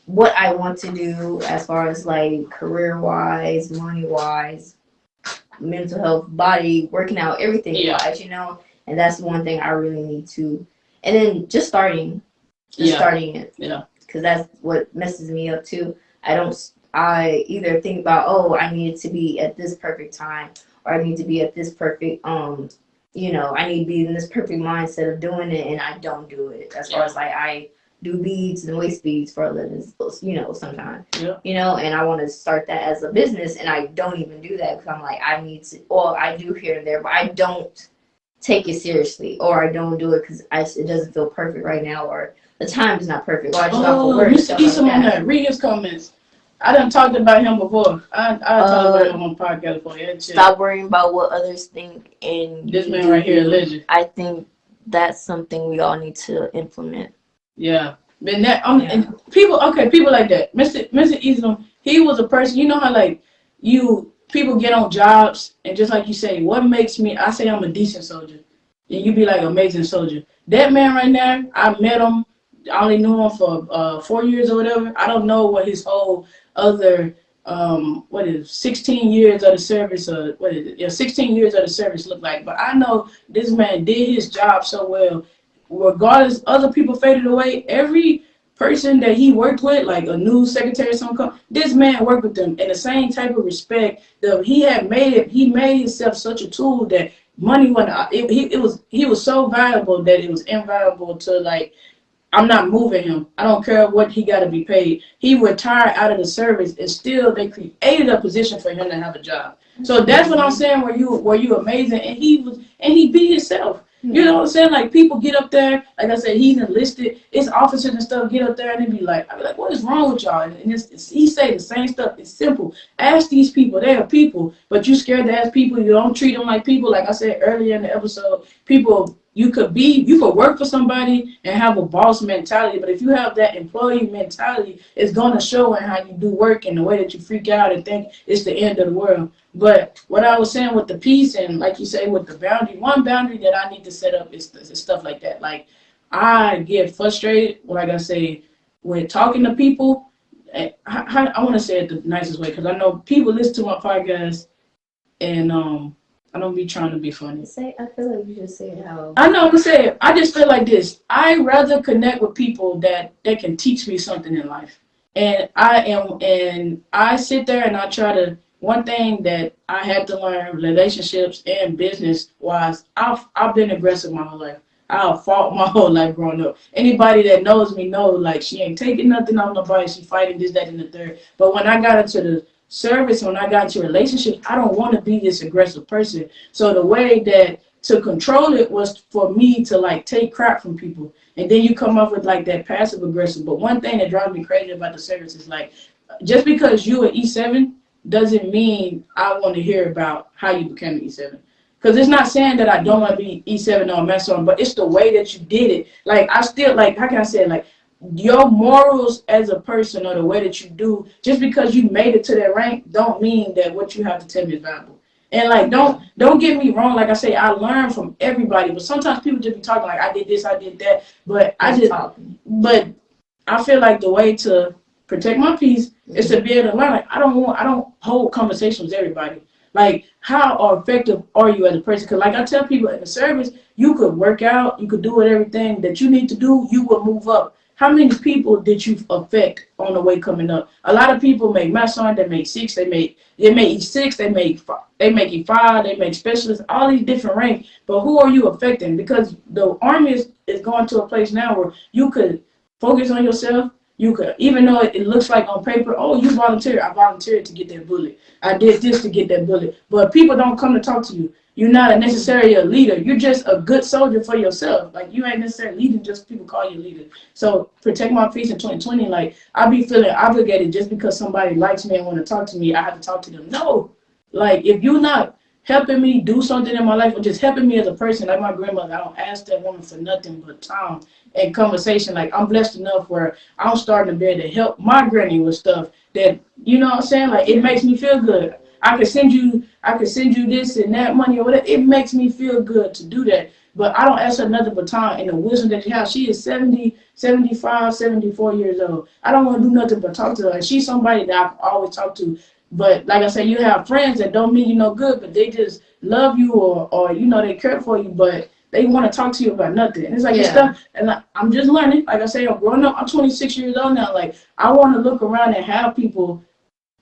what I want to do as far as like career wise, money wise, mental health, body, working out, everything wise, you know. And that's the one thing I really need to. And then just starting it. Yeah. Because that's what messes me up too. I either think about, oh, I need to be at this perfect time, or I need to be at this perfect, you know, I need to be in this perfect mindset of doing it, and I don't do it. As far as like I do beads and waist beads for a living, you know, sometimes, you know, and I want to start that as a business, and I don't even do that because I'm like, I need to, well, I do here and there, but I don't take it seriously, or I don't do it because it doesn't feel perfect right now, or the time is not perfect. Or I just got for work. Mr. Easton on that. Read his comments. I done talked about him before. I talked about him on podcast before. Yeah, stop worrying about what others think. And this man right here, a legend. I think that's something we all need to implement. Yeah. And and people like that. Mr. Easton, he was a person, you know how like people get on jobs, and just like you say, what makes me, I say I'm a decent soldier, and you be like amazing soldier. That man right now, I met him, I only knew him for 4 years or whatever. I don't know what his whole other 16 years of the service, 16 years of the service look like. But I know this man did his job so well. Regardless, other people faded away. Every person that he worked with, like a new secretary or something, this man worked with them in the same type of respect that he made himself such a tool that money went out. He was so valuable that it was invaluable to, like, I'm not moving him. I don't care what he got to be paid. He retired out of the service, and still they created a position for him to have a job. So that's what I'm saying. Where you amazing, and he be himself. You know what I'm saying? Like, people get up there, like I said, he's enlisted. His officers and stuff get up there, and I be like, what is wrong with y'all? And he say the same stuff. It's simple. Ask these people. They are people, but you scared to ask people. You don't treat them like people. Like I said earlier in the episode, people. You could work for somebody and have a boss mentality, but if you have that employee mentality, it's gonna show in how you do work and the way that you freak out and think it's the end of the world. But what I was saying with the peace, and like you say with the boundary, one boundary that I need to set up is stuff like that. Like, I get frustrated, like I say, with talking to people. I want to say it the nicest way, because I know people listen to my podcast, and I don't be trying to be funny. I feel like you just say how. I know, I'm gonna say it. I just feel like this. I rather connect with people that can teach me something in life. And I sit there and I try to. One thing that I had to learn, relationships and business wise, I've been aggressive my whole life. I've fought my whole life growing up. Anybody that knows me knows, like, she ain't taking nothing off nobody. She fighting this, that, and the third. But when I got into the service, when I got into relationships, I don't want to be this aggressive person. So the way that to control it was for me to like take crap from people. And then you come up with like that passive aggressive. But one thing that drives me crazy about the service is like, just because you an E7 doesn't mean I want to hear about how you became an E7. Because it's not saying that I don't want to be E7 or a master, but it's the way that you did it. Like, I still, like, how can I say it? Like, your morals as a person or the way that you do, just because you made it to that rank, don't mean that what you have to tell me is valuable. And like, don't get me wrong. Like I say, I learn from everybody, but sometimes people just be talking like, I did this, I did that, but but I feel like the way to protect my peace is to be able to learn. Like, I don't hold conversations with everybody. Like, how effective are you as a person? Because like I tell people in the service, you could work out, you could do everything that you need to do, you will move up. How many people did you affect on the way coming up? A lot of people make master, they make six, they make E6, they make E5, they make specialists, all these different ranks. But who are you affecting? Because the army is going to a place now where you could focus on yourself. You could, even though it looks like on paper, oh, you volunteered. I volunteered to get that bullet. I did this to get that bullet. But people don't come to talk to you. You're not necessarily a leader. You're just a good soldier for yourself. Like, you ain't necessarily leading, just people call you a leader. So protect my peace in 2020. Like, I be feeling obligated just because somebody likes me and want to talk to me, I have to talk to them. No. Like, if you're not helping me do something in my life or just helping me as a person, like my grandmother, I don't ask that woman for nothing but time and conversation. Like, I'm blessed enough where I'm starting to be able to help my granny with stuff that, you know what I'm saying? Like, it makes me feel good. I could send you this and that money or whatever. It makes me feel good to do that. But I don't ask her nothing but time and the wisdom that she has. She is 70, 75, 74 years old. I don't want to do nothing but talk to her. And she's somebody that I can always talk to. But like I said, you have friends that don't mean you no good, but they just love you or you know, they care for you, but they want to talk to you about nothing. And it's like this stuff, and I'm just learning. Like I say, I'm growing up. I'm 26 years old now. Like, I want to look around and have people,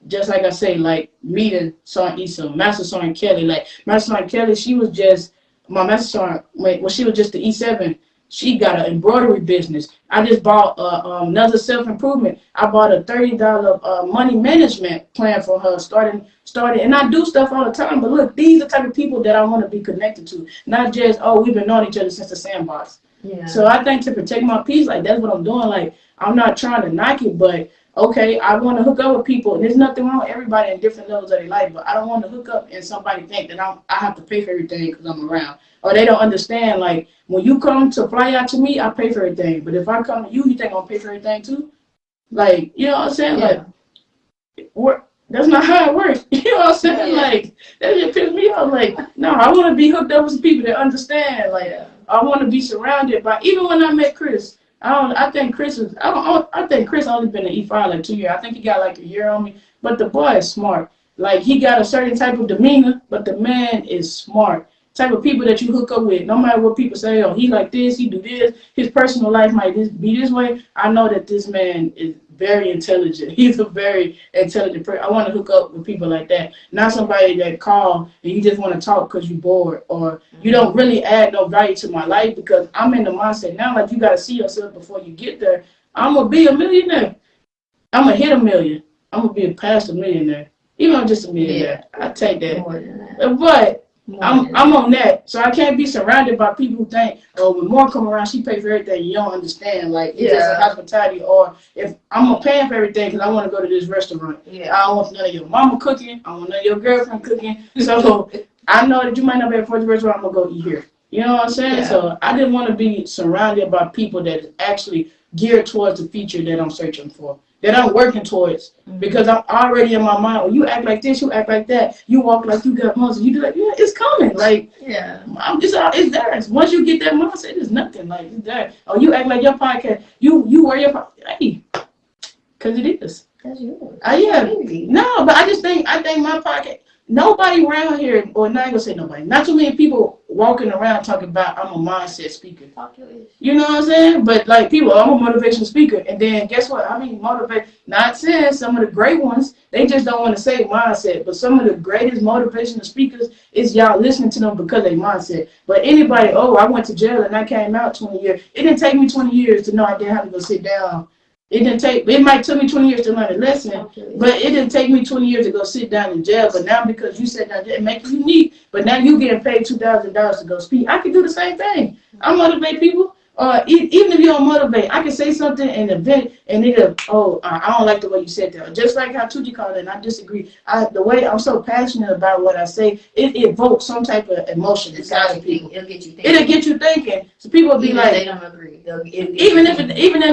just like I say, like meeting Son Issa, Master Son Kelly. Like, Master Son Kelly, she was just my Master Son. When she was just the E7, she got an embroidery business. I just bought another self-improvement. I bought a $30 money management plan for her, started, and I do stuff all the time. But look, these are the type of people that I want to be connected to, not just, oh, we've been knowing each other since the sandbox. Yeah. So I think to protect my peace, like, that's what I'm doing. Like, I'm not trying to knock it, but okay, I want to hook up with people. And there's nothing wrong with everybody in different levels of their life, but I don't want to hook up and somebody think that I have to pay for everything because I'm around. Or they don't understand, like, when you come to fly out to me, I pay for everything. But if I come to you, you think I'm going to pay for everything too? Like, you know what I'm saying? Yeah. Like, that's not how it works. You know what I'm saying? Yeah. Like, that just pisses me off. Like, no, I want to be hooked up with some people that understand. Like, I want to be surrounded by, even when I met Chris, I think Chris only been an E5 like 2 years. I think he got like a year on me. But the boy is smart. Like, he got a certain type of demeanor, but the man is smart. Type of people that you hook up with, no matter what people say, oh, he like this, he do this, his personal life might be this way. I know that this man is very intelligent. He's a very intelligent person. I want to hook up with people like that, not somebody that call and you just want to talk because you're bored or you don't really add no value to my life, because I'm in the mindset now, like, you got to see yourself before you get there. I'm going to be a millionaire. I'm going to hit a million. I'm going to be past a millionaire. Even if I'm just a millionaire, I take that. But I'm on that, so I can't be surrounded by people who think, oh, when more come around, she pay for everything. You don't understand, like, it's just a hospitality. Or if I'm paying for everything because I want to go to this restaurant, I don't want none of your mama cooking, I don't want none of your girlfriend cooking. So I know that you might not be able to afford the restaurant. I'm gonna go eat here. You know what I'm saying? Yeah. So I didn't want to be surrounded by people that is actually geared towards the future that I'm searching for, that I'm working towards, because I'm already in my mind. Well, you act like this, you act like that, you walk like you got muscles, you do like, yeah, it's coming. Like, it's there. Once you get that mindset, it's nothing. Like, it's there. Oh, you act like your podcast, you wear your podcast, hey, because it is. That's yours. No, but I think my podcast. Nobody around here, or not gonna say nobody, not too many people walking around talking about I'm a mindset speaker. You know what I'm saying? But like, people, I'm a motivational speaker, and then guess what? I mean, motivate. Not saying some of the great ones, they just don't want to say mindset. But some of the greatest motivational speakers is y'all listening to them because they mindset. But anybody, oh, I went to jail and I came out 20 years. It didn't take me 20 years to know I didn't have to go sit down It might took me 20 years to learn a lesson, but it didn't take me 20 years to go sit down in jail. But now because you sat down there, it make you unique. But now you getting paid $2,000 to go speak. I can do the same thing. I motivate people. Even if you don't motivate, I can say something in an event and it'll, I don't like the way you said that. Just like how Tuji called it, and I disagree. The way I'm so passionate about what I say, it evokes some type of emotion inside of people. It'll get you thinking. It'll get you thinking. So people will be Even like, if they don't agree. even if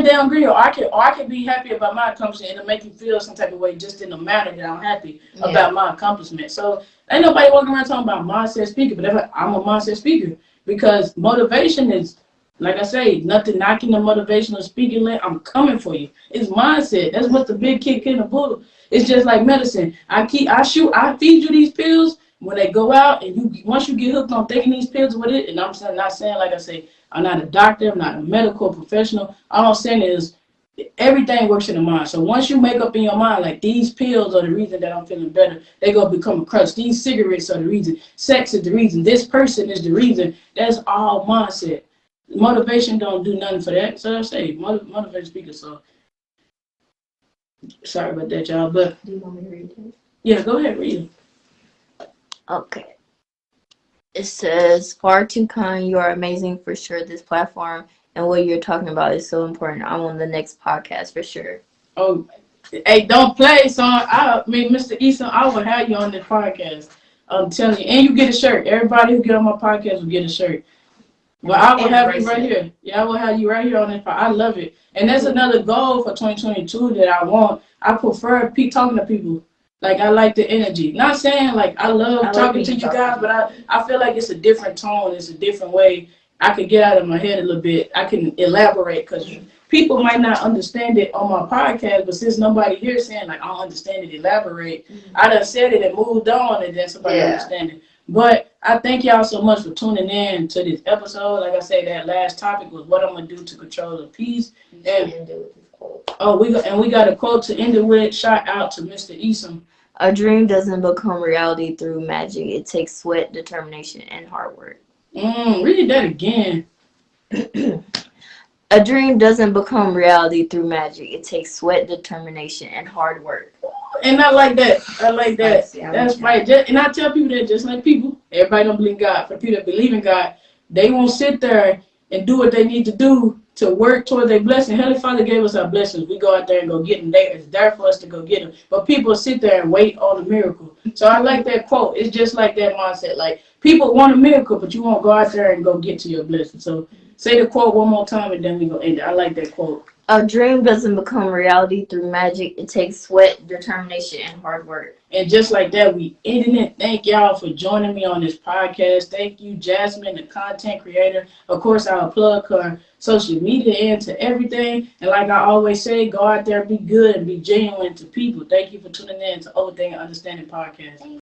they don't agree, or I can be happy about my accomplishment, it'll make you feel some type of way just in the manner that I'm happy about my accomplishment. So ain't nobody walking around talking about mindset speaker, but I'm a mindset speaker because motivation is, like I say, nothing knocking the motivational speaking. I'm coming for you. It's mindset. That's what the big kick in the bull. It's just like medicine. I feed you these pills. When they go out and once you get hooked on taking these pills with it, and I'm not saying, like I say, I'm not a doctor, I'm not a medical professional. All I'm saying is everything works in the mind. So once you make up in your mind, like these pills are the reason that I'm feeling better, they gonna become a crutch. These cigarettes are the reason. Sex is the reason. This person is the reason. That's all mindset. Motivation don't do nothing for that. So I say motivation speaker. So sorry about that, y'all. But do you want me to read it? Yeah, go ahead, read it. Okay. It says, far too kind, you are amazing for sure. This platform and what you're talking about is so important. I'm on the next podcast for sure. Oh, hey, don't play, son. Mr. Eason, I will have you on this podcast. I'm telling you. And you get a shirt. Everybody who get on my podcast will get a shirt. Well, I will have you right here. Yeah, I will have you right here on this. I love it. And that's another goal for 2022 that I want. I prefer talking to people. Like, I like the energy. Not saying, like, I love talking to you guys, but I feel like it's a different tone. It's a different way. I could get out of my head a little bit. I can elaborate because people might not understand it on my podcast, but since nobody here is saying, like, I don't understand it, elaborate, I done said it and moved on, and then somebody understand it. But I thank y'all so much for tuning in to this episode. Like I said, that last topic was what I'm gonna do to control the peace. And we got a quote to end it with. Shout out to Mr. Eason. A dream doesn't become reality through magic. It takes sweat, determination, and hard work. Read that again. A dream doesn't become reality through magic. It takes sweat, determination, and hard work. And I like that. That's right. And I tell people that just like people, everybody don't believe in God. For people that believe in God, they won't sit there and do what they need to do to work toward their blessing. Heavenly Father gave us our blessings. We go out there and go get them. It's there for us to go get them. But people sit there and wait on the miracle. So I like that quote. It's just like that mindset. Like, people want a miracle, but you won't go out there and go get to your blessing. So say the quote one more time and then we go end it. I like that quote. A dream doesn't become reality through magic. It takes sweat, determination, and hard work. And just like that, we ended it. Thank y'all for joining me on this podcast. Thank you, Jasmine, the content creator. Of course, I'll plug her social media into everything. And like I always say, go out there, be good, and be genuine to people. Thank you for tuning in to Overthinking Understanding Podcast.